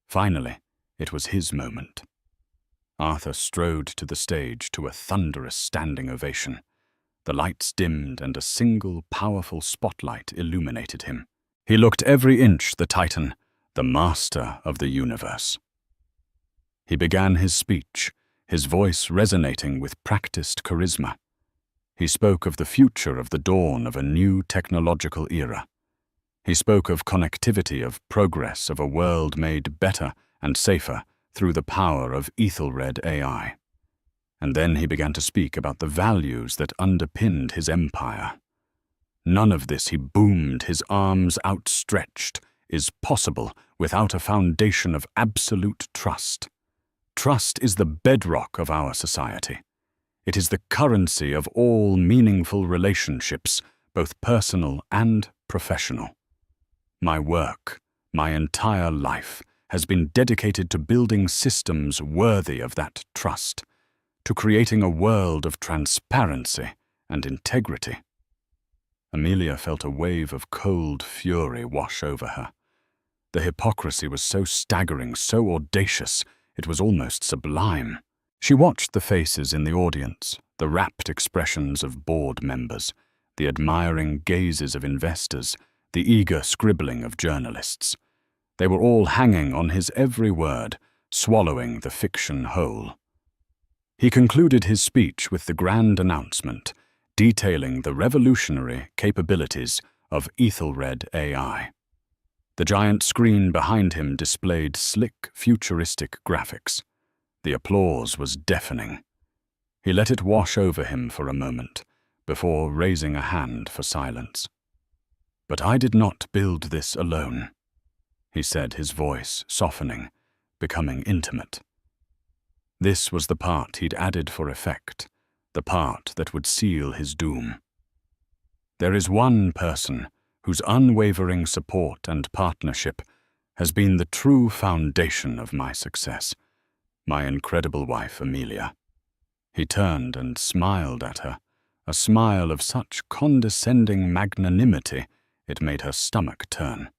Finally, it was his moment. Arthur strode to the stage to a thunderous standing ovation. The lights dimmed and a single, powerful spotlight illuminated him. He looked every inch the Titan, the master of the universe. He began his speech, his voice resonating with practiced charisma. He spoke of the future, of the dawn of a new technological era. He spoke of connectivity, of progress, of a world made better and safer through the power of Ethelred AI. And then he began to speak about the values that underpinned his empire. None of this, he boomed, his arms outstretched, is possible without a foundation of absolute trust. Trust is the bedrock of our society. It is the currency of all meaningful relationships, both personal and professional. My work, my entire life, has been dedicated to building systems worthy of that trust, to creating a world of transparency and integrity. Amelia felt a wave of cold fury wash over her. The hypocrisy was so staggering, so audacious, it was almost sublime. She watched the faces in the audience, the rapt expressions of board members, the admiring gazes of investors, the eager scribbling of journalists. They were all hanging on his every word, swallowing the fiction whole. He concluded his speech with the grand announcement, detailing the revolutionary capabilities of Ethelred AI. The giant screen behind him displayed slick, futuristic graphics. The applause was deafening. He let it wash over him for a moment, before raising a hand for silence. "But I did not build this alone," he said, his voice softening, becoming intimate. This was the part he'd added for effect, the part that would seal his doom. "There is one person whose unwavering support and partnership has been the true foundation of my success, my incredible wife, Amelia." He turned and smiled at her, a smile of such condescending magnanimity it made her stomach turn.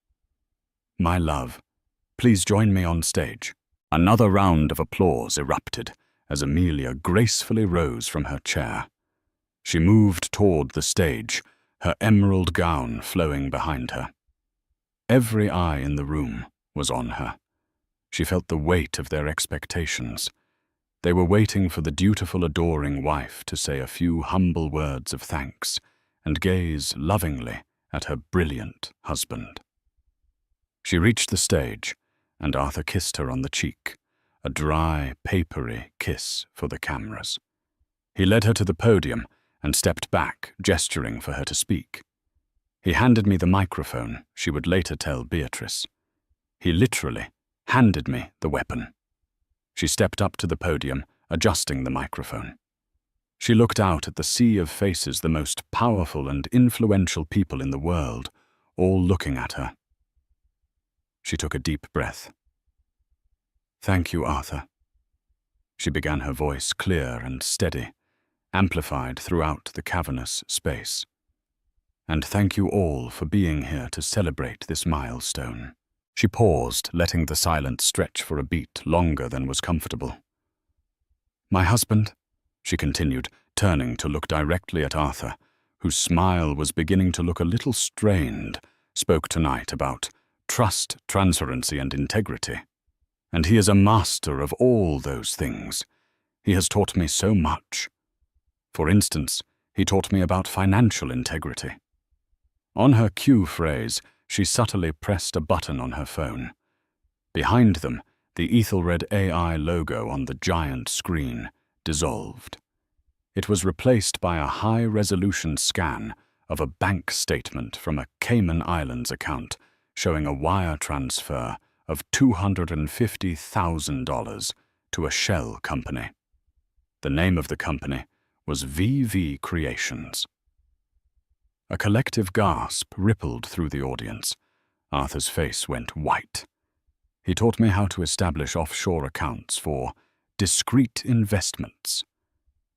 "My love, please join me on stage." Another round of applause erupted as Amelia gracefully rose from her chair. She moved toward the stage, her emerald gown flowing behind her. Every eye in the room was on her. She felt the weight of their expectations. They were waiting for the dutiful, adoring wife to say a few humble words of thanks and gaze lovingly at her brilliant husband. She reached the stage, and Arthur kissed her on the cheek, a dry, papery kiss for the cameras. He led her to the podium and stepped back, gesturing for her to speak. He handed me the microphone, she would later tell Beatrice. He literally handed me the weapon. She stepped up to the podium, adjusting the microphone. She looked out at the sea of faces, the most powerful and influential people in the world, all looking at her. She took a deep breath. "Thank you, Arthur." She began, her voice clear and steady, amplified throughout the cavernous space. "And thank you all for being here to celebrate this milestone." She paused, letting the silence stretch for a beat longer than was comfortable. "My husband," she continued, turning to look directly at Arthur, whose smile was beginning to look a little strained, spoke tonight about trust, transparency, and integrity. And he is a master of all those things. He has taught me so much. For instance, he taught me about financial integrity. On her cue phrase, she subtly pressed a button on her phone. Behind them, the Ethelred AI logo on the giant screen dissolved. It was replaced by a high-resolution scan of a bank statement from a Cayman Islands account showing a wire transfer of $250,000 to a shell company. The name of the company was VV Creations. A collective gasp rippled through the audience. Arthur's face went white. He taught me how to establish offshore accounts for discrete investments.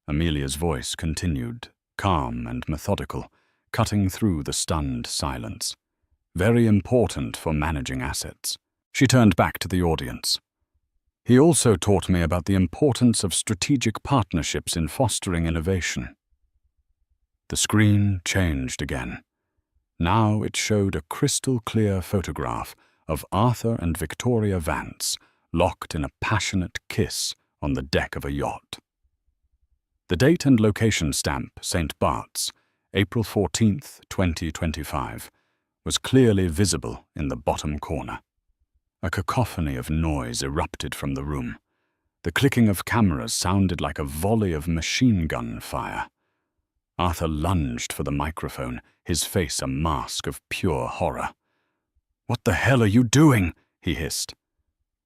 Amelia's voice continued, calm and methodical, cutting through the stunned silence. Very important for managing assets. She turned back to the audience. He also taught me about the importance of strategic partnerships in fostering innovation. The screen changed again. Now it showed a crystal-clear photograph of Arthur and Victoria Vance locked in a passionate kiss on the deck of a yacht. The date and location stamp, St. Bart's, April 14th, 2025, was clearly visible in the bottom corner. A cacophony of noise erupted from the room. The clicking of cameras sounded like a volley of machine gun fire. Arthur lunged for the microphone, his face a mask of pure horror. "What the hell are you doing?" he hissed.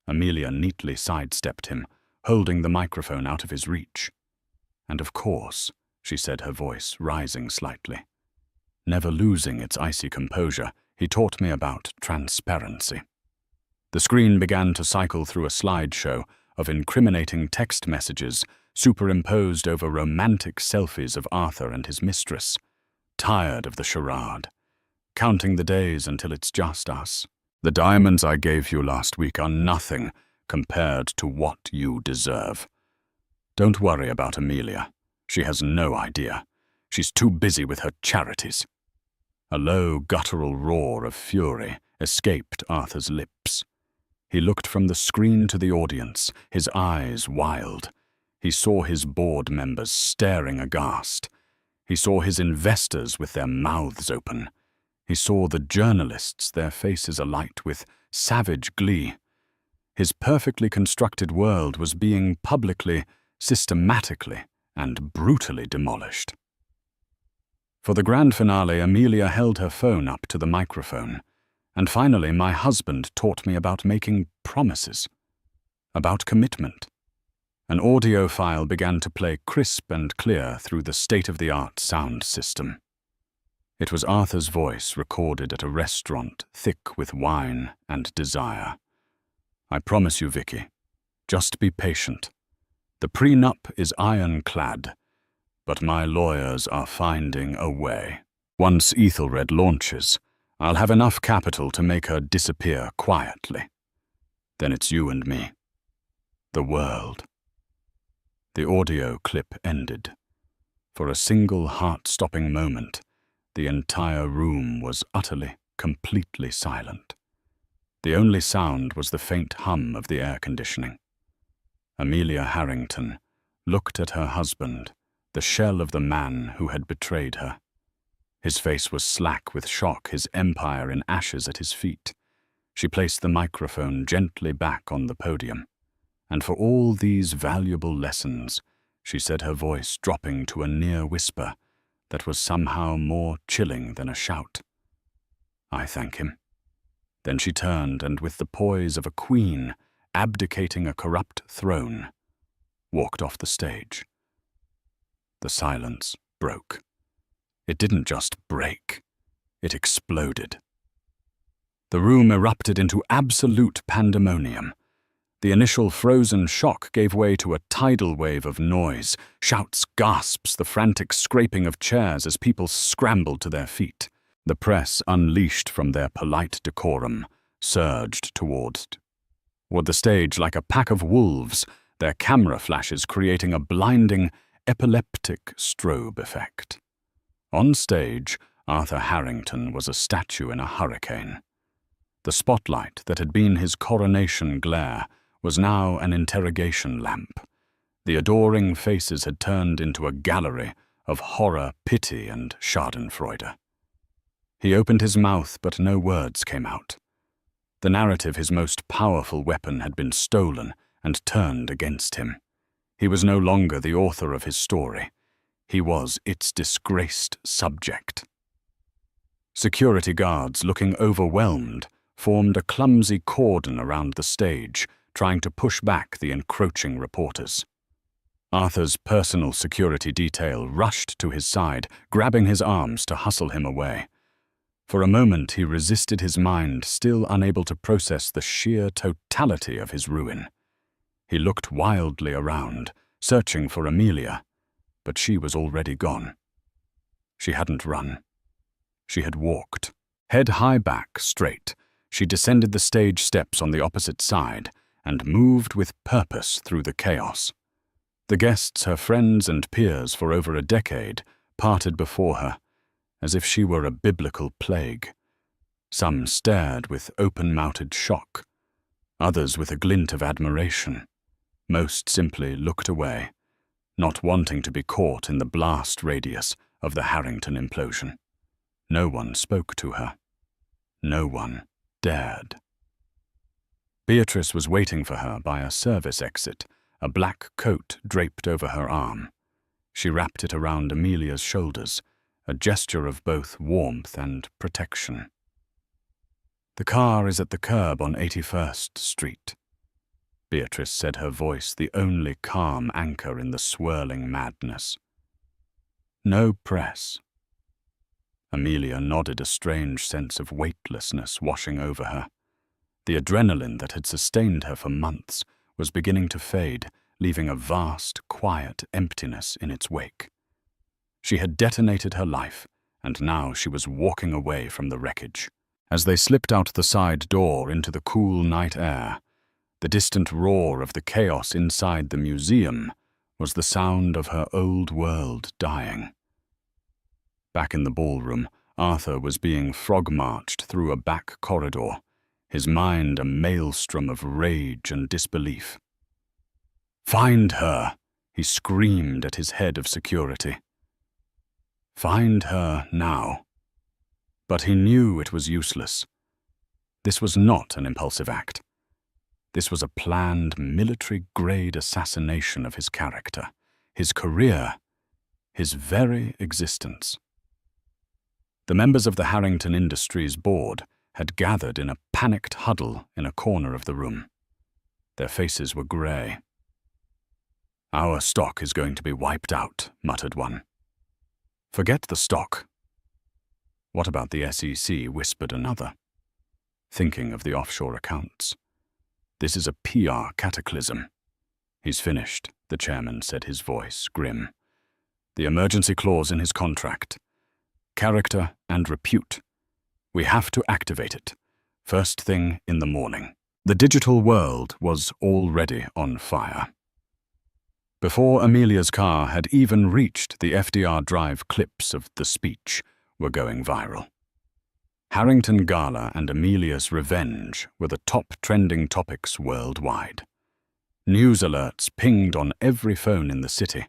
Amelia neatly sidestepped him, holding the microphone out of his reach. "And of course," she said, her voice rising slightly. Never losing its icy composure, he taught me about transparency. The screen began to cycle through a slideshow of incriminating text messages superimposed over romantic selfies of Arthur and his mistress. Tired of the charade. Counting the days until it's just us. The diamonds I gave you last week are nothing compared to what you deserve. Don't worry about Amelia. She has no idea. She's too busy with her charities." A low, guttural roar of fury escaped Arthur's lips. He looked from the screen to the audience, his eyes wild. He saw his board members staring aghast. He saw his investors with their mouths open. He saw the journalists, their faces alight with savage glee. His perfectly constructed world was being publicly, systematically, and brutally demolished. For the grand finale, Amelia held her phone up to the microphone. And finally, my husband taught me about making promises, about commitment. An audio file began to play crisp and clear through the state-of-the-art sound system. It was Arthur's voice recorded at a restaurant thick with wine and desire. "I promise you, Vicky, just be patient. The prenup is ironclad, but my lawyers are finding a way. Once Ethelred launches, I'll have enough capital to make her disappear quietly. Then it's you and me. The world." The audio clip ended. For a single heart-stopping moment, the entire room was utterly, completely silent. The only sound was the faint hum of the air conditioning. Amelia Harrington looked at her husband, the shell of the man who had betrayed her. His face was slack with shock, his empire in ashes at his feet. She placed the microphone gently back on the podium. "And for all these valuable lessons," she said, her voice dropping to a near whisper that was somehow more chilling than a shout, "I thank him." Then she turned and, with the poise of a queen abdicating a corrupt throne, walked off the stage. The silence broke. It didn't just break, it exploded. The room erupted into absolute pandemonium. The initial frozen shock gave way to a tidal wave of noise, shouts, gasps, the frantic scraping of chairs as people scrambled to their feet. The press, unleashed from their polite decorum, surged toward the stage like a pack of wolves, their camera flashes creating a blinding, epileptic strobe effect. On stage, Arthur Harrington was a statue in a hurricane. The spotlight that had been his coronation glare was now an interrogation lamp. The adoring faces had turned into a gallery of horror, pity, and schadenfreude. He opened his mouth, but no words came out. The narrative, his most powerful weapon, had been stolen and turned against him. He was no longer the author of his story. He was its disgraced subject. Security guards, looking overwhelmed, formed a clumsy cordon around the stage, trying to push back the encroaching reporters. Arthur's personal security detail rushed to his side, grabbing his arms to hustle him away. For a moment he resisted, his mind still unable to process the sheer totality of his ruin. He looked wildly around, searching for Amelia, but she was already gone. She hadn't run. She had walked. Head high back, straight, she descended the stage steps on the opposite side and moved with purpose through the chaos. The guests, her friends and peers for over a decade, parted before her, as if she were a biblical plague. Some stared with open-mouthed shock, others with a glint of admiration. Most simply looked away, not wanting to be caught in the blast radius of the Harrington implosion. No one spoke to her. No one dared. Beatrice was waiting for her by a service exit, a black coat draped over her arm. She wrapped it around Amelia's shoulders, a gesture of both warmth and protection. "The car is at the curb on 81st Street. Beatrice said, her voice the only calm anchor in the swirling madness. "No press." Amelia nodded, a strange sense of weightlessness washing over her. The adrenaline that had sustained her for months was beginning to fade, leaving a vast, quiet emptiness in its wake. She had detonated her life, and now she was walking away from the wreckage. As they slipped out the side door into the cool night air, the distant roar of the chaos inside the museum was the sound of her old world dying. Back in the ballroom, Arthur was being frog-marched through a back corridor, his mind a maelstrom of rage and disbelief. "Find her!" he screamed at his head of security. Find her now. But he knew it was useless. This was not an impulsive act. This was a planned, military-grade assassination of his character, his career, his very existence. The members of the Harrington Industries board had gathered in a panicked huddle in a corner of the room. Their faces were grey. "Our stock is going to be wiped out," muttered one. "Forget the stock." "What about the SEC?" whispered another, thinking of the offshore accounts. "This is a PR cataclysm." "He's finished," the chairman said, his voice grim. "The emergency clause in his contract. Character and repute. We have to activate it. First thing in the morning." The digital world was already on fire. Before Amelia's car had even reached the FDR Drive, clips of the speech were going viral. Harrington Gala and Amelia's revenge were the top trending topics worldwide. News alerts pinged on every phone in the city.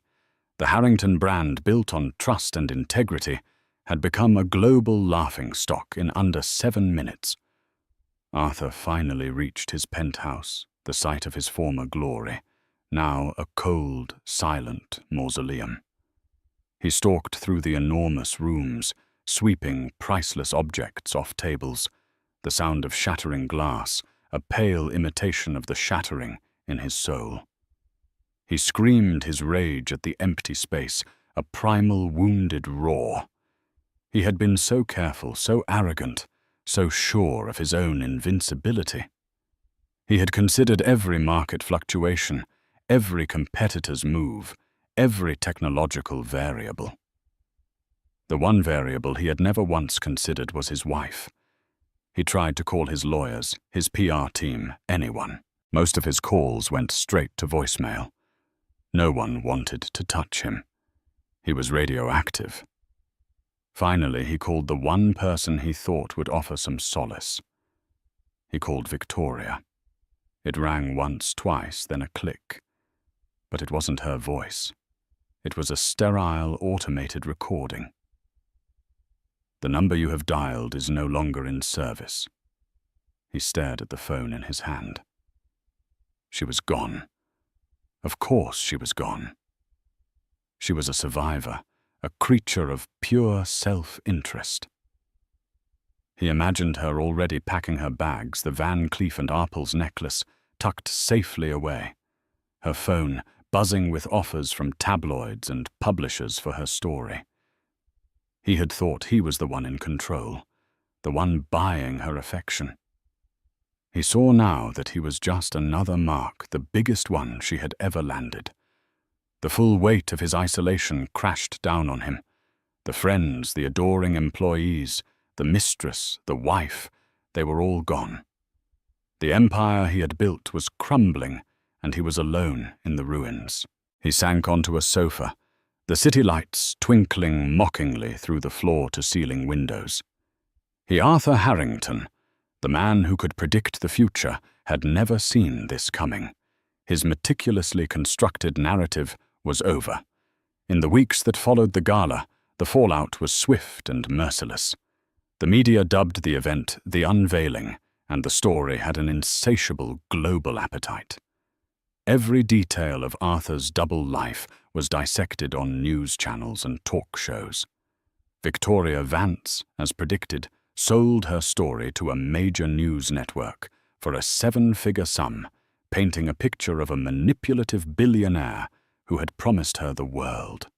The Harrington brand, built on trust and integrity, had become a global laughingstock in under 7 minutes. Arthur finally reached his penthouse, the site of his former glory, now a cold, silent mausoleum. He stalked through the enormous rooms, sweeping priceless objects off tables, the sound of shattering glass, a pale imitation of the shattering in his soul. He screamed his rage at the empty space, a primal, wounded roar. He had been so careful, so arrogant, so sure of his own invincibility. He had considered every market fluctuation, every competitor's move, every technological variable. The one variable he had never once considered was his wife. He tried to call his lawyers, his PR team, anyone. Most of his calls went straight to voicemail. No one wanted to touch him. He was radioactive. Finally, he called the one person he thought would offer some solace. He called Victoria. It rang once, twice, then a click. But it wasn't her voice. It was a sterile, automated recording. "The number you have dialed is no longer in service." He stared at the phone in his hand. She was gone. Of course she was gone. She was a survivor, a creature of pure self-interest. He imagined her already packing her bags, the Van Cleef & Arpels necklace tucked safely away, her phone buzzing with offers from tabloids and publishers for her story. He had thought he was the one in control, the one buying her affection. He saw now that he was just another mark, the biggest one she had ever landed. The full weight of his isolation crashed down on him. The friends, the adoring employees, the mistress, the wife, they were all gone. The empire he had built was crumbling, and he was alone in the ruins. He sank onto a sofa, the city lights twinkling mockingly through the floor-to-ceiling windows. Arthur Harrington, the man who could predict the future, had never seen this coming. His meticulously constructed narrative was over. In the weeks that followed the gala, the fallout was swift and merciless. The media dubbed the event the unveiling, and the story had an insatiable global appetite. Every detail of Arthur's double life was dissected on news channels and talk shows. Victoria Vance, as predicted, sold her story to a major news network for a 7-figure sum, painting a picture of a manipulative billionaire who had promised her the world.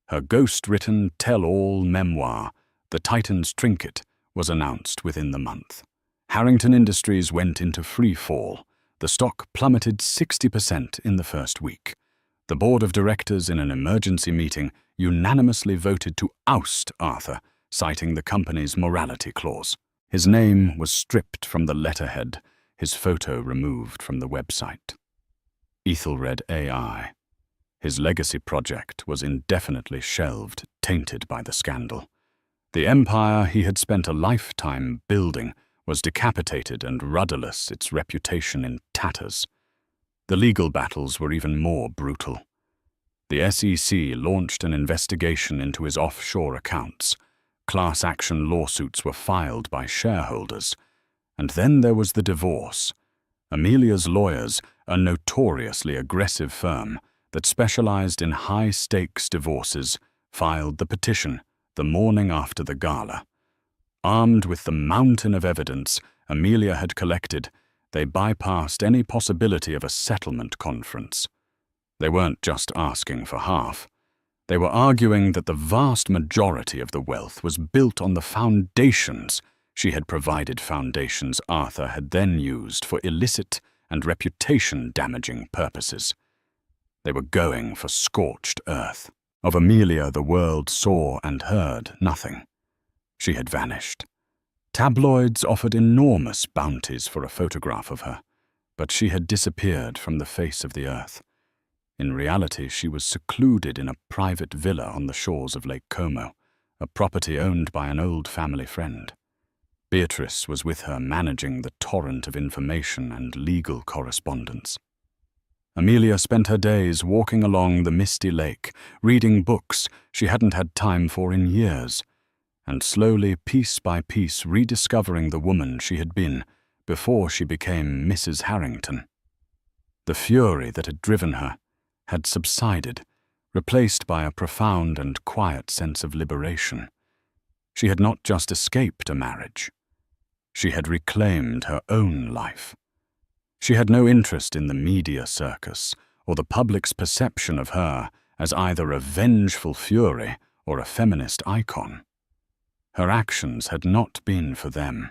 Her ghost-written tell-all memoir, The Titan's Trinket, was announced within the month. Harrington Industries went into free fall. The stock plummeted 60% in the first week. The board of directors in an emergency meeting unanimously voted to oust Arthur, citing the company's morality clause. His name was stripped from the letterhead, his photo removed from the website. Ethelred AI. His legacy project was indefinitely shelved, tainted by the scandal. The empire he had spent a lifetime building was decapitated and rudderless, its reputation in tatters. The legal battles were even more brutal. The SEC launched an investigation into his offshore accounts. Class action lawsuits were filed by shareholders. And then there was the divorce. Amelia's lawyers, a notoriously aggressive firm that specialized in high-stakes divorces, filed the petition the morning after the gala. Armed with the mountain of evidence Amelia had collected, they bypassed any possibility of a settlement conference. They weren't just asking for half. They were arguing that the vast majority of the wealth was built on the foundations she had provided, foundations Arthur had then used for illicit and reputation-damaging purposes. They were going for scorched earth. Of Amelia the world saw and heard nothing. She had vanished. Tabloids offered enormous bounties for a photograph of her, but she had disappeared from the face of the earth. In reality, she was secluded in a private villa on the shores of Lake Como, a property owned by an old family friend. Beatrice was with her, managing the torrent of information and legal correspondence. Amelia spent her days walking along the misty lake, reading books she hadn't had time for in years, and slowly, piece by piece, rediscovering the woman she had been, before she became Mrs. Harrington. The fury that had driven her had subsided, replaced by a profound and quiet sense of liberation. She had not just escaped a marriage. She had reclaimed her own life. She had no interest in the media circus or the public's perception of her as either a vengeful fury or a feminist icon. Her actions had not been for them.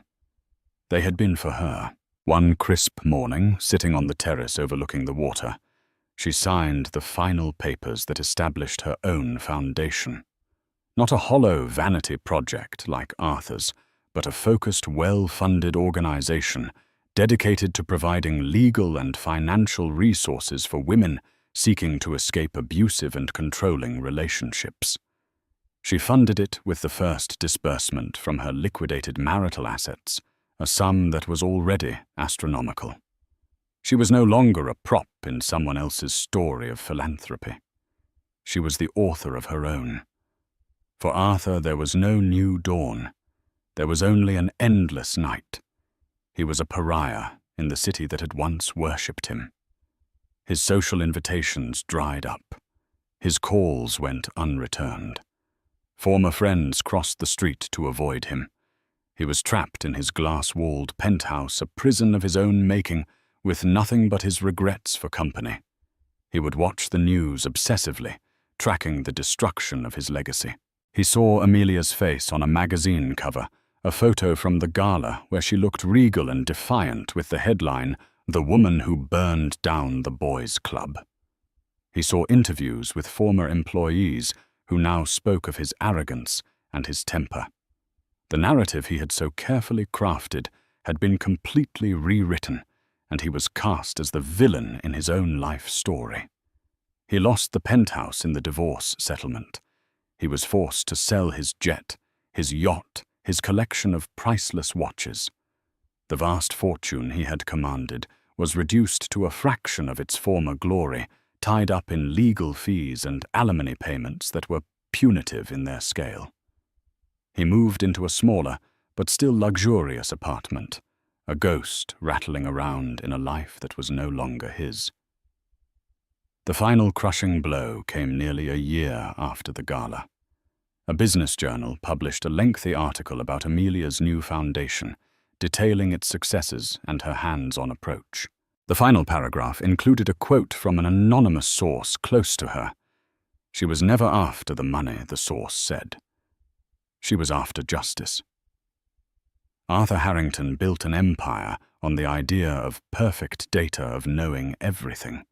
They had been for her. One crisp morning, sitting on the terrace overlooking the water, she signed the final papers that established her own foundation. Not a hollow vanity project like Arthur's, but a focused, well-funded organization dedicated to providing legal and financial resources for women seeking to escape abusive and controlling relationships. She funded it with the first disbursement from her liquidated marital assets, a sum that was already astronomical. She was no longer a prop in someone else's story of philanthropy. She was the author of her own. For Arthur, there was no new dawn. There was only an endless night. He was a pariah in the city that had once worshipped him. His social invitations dried up. His calls went unreturned. Former friends crossed the street to avoid him. He was trapped in his glass-walled penthouse, a prison of his own making, with nothing but his regrets for company. He would watch the news obsessively, tracking the destruction of his legacy. He saw Amelia's face on a magazine cover, a photo from the gala where she looked regal and defiant with the headline, "The Woman Who Burned Down the Boys' Club." He saw interviews with former employees who now spoke of his arrogance and his temper. The narrative he had so carefully crafted had been completely rewritten, and he was cast as the villain in his own life story. He lost the penthouse in the divorce settlement. He was forced to sell his jet, his yacht, his collection of priceless watches. The vast fortune he had commanded was reduced to a fraction of its former glory, tied up in legal fees and alimony payments that were punitive in their scale. He moved into a smaller, but still luxurious apartment, a ghost rattling around in a life that was no longer his. The final crushing blow came nearly a year after the gala. A business journal published a lengthy article about Amelia's new foundation, detailing its successes and her hands-on approach. The final paragraph included a quote from an anonymous source close to her. She was never after the money, the source said. She was after justice. Arthur Harrington built an empire on the idea of perfect data, of knowing everything.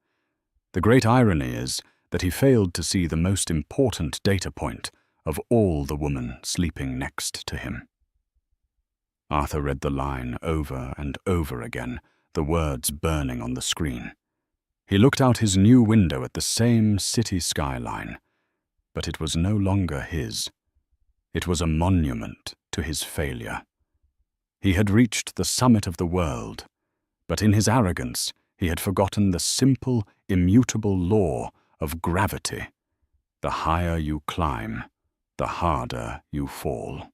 The great irony is that he failed to see the most important data point of all the woman sleeping next to him. Arthur read the line over and over again, the words burning on the screen. He looked out his new window at the same city skyline, but it was no longer his. It was a monument to his failure. He had reached the summit of the world, but in his arrogance he had forgotten the simple, immutable law of gravity. The higher you climb, the harder you fall.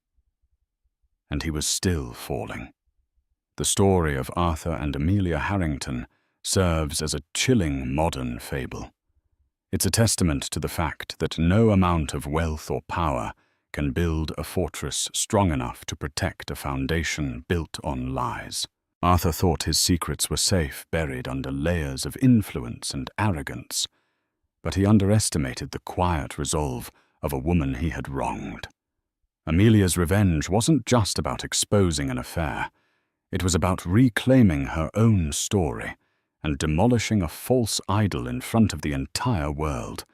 And he was still falling. The story of Arthur and Amelia Harrington serves as a chilling modern fable. It's a testament to the fact that no amount of wealth or power can build a fortress strong enough to protect a foundation built on lies. Arthur thought his secrets were safe, buried under layers of influence and arrogance, but he underestimated the quiet resolve of a woman he had wronged. Amelia's revenge wasn't just about exposing an affair. It was about reclaiming her own story and demolishing a false idol in front of the entire world.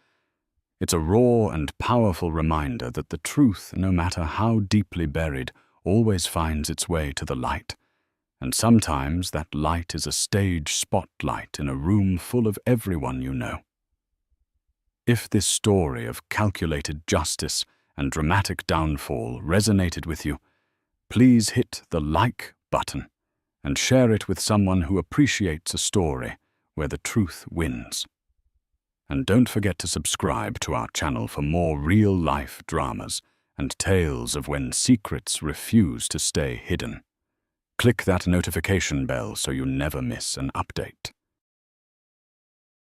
It's a raw and powerful reminder that the truth, no matter how deeply buried, always finds its way to the light. And sometimes that light is a stage spotlight in a room full of everyone you know. If this story of calculated justice and dramatic downfall resonated with you, please hit the like button and share it with someone who appreciates a story where the truth wins. And don't forget to subscribe to our channel for more real-life dramas and tales of when secrets refuse to stay hidden. Click that notification bell so you never miss an update.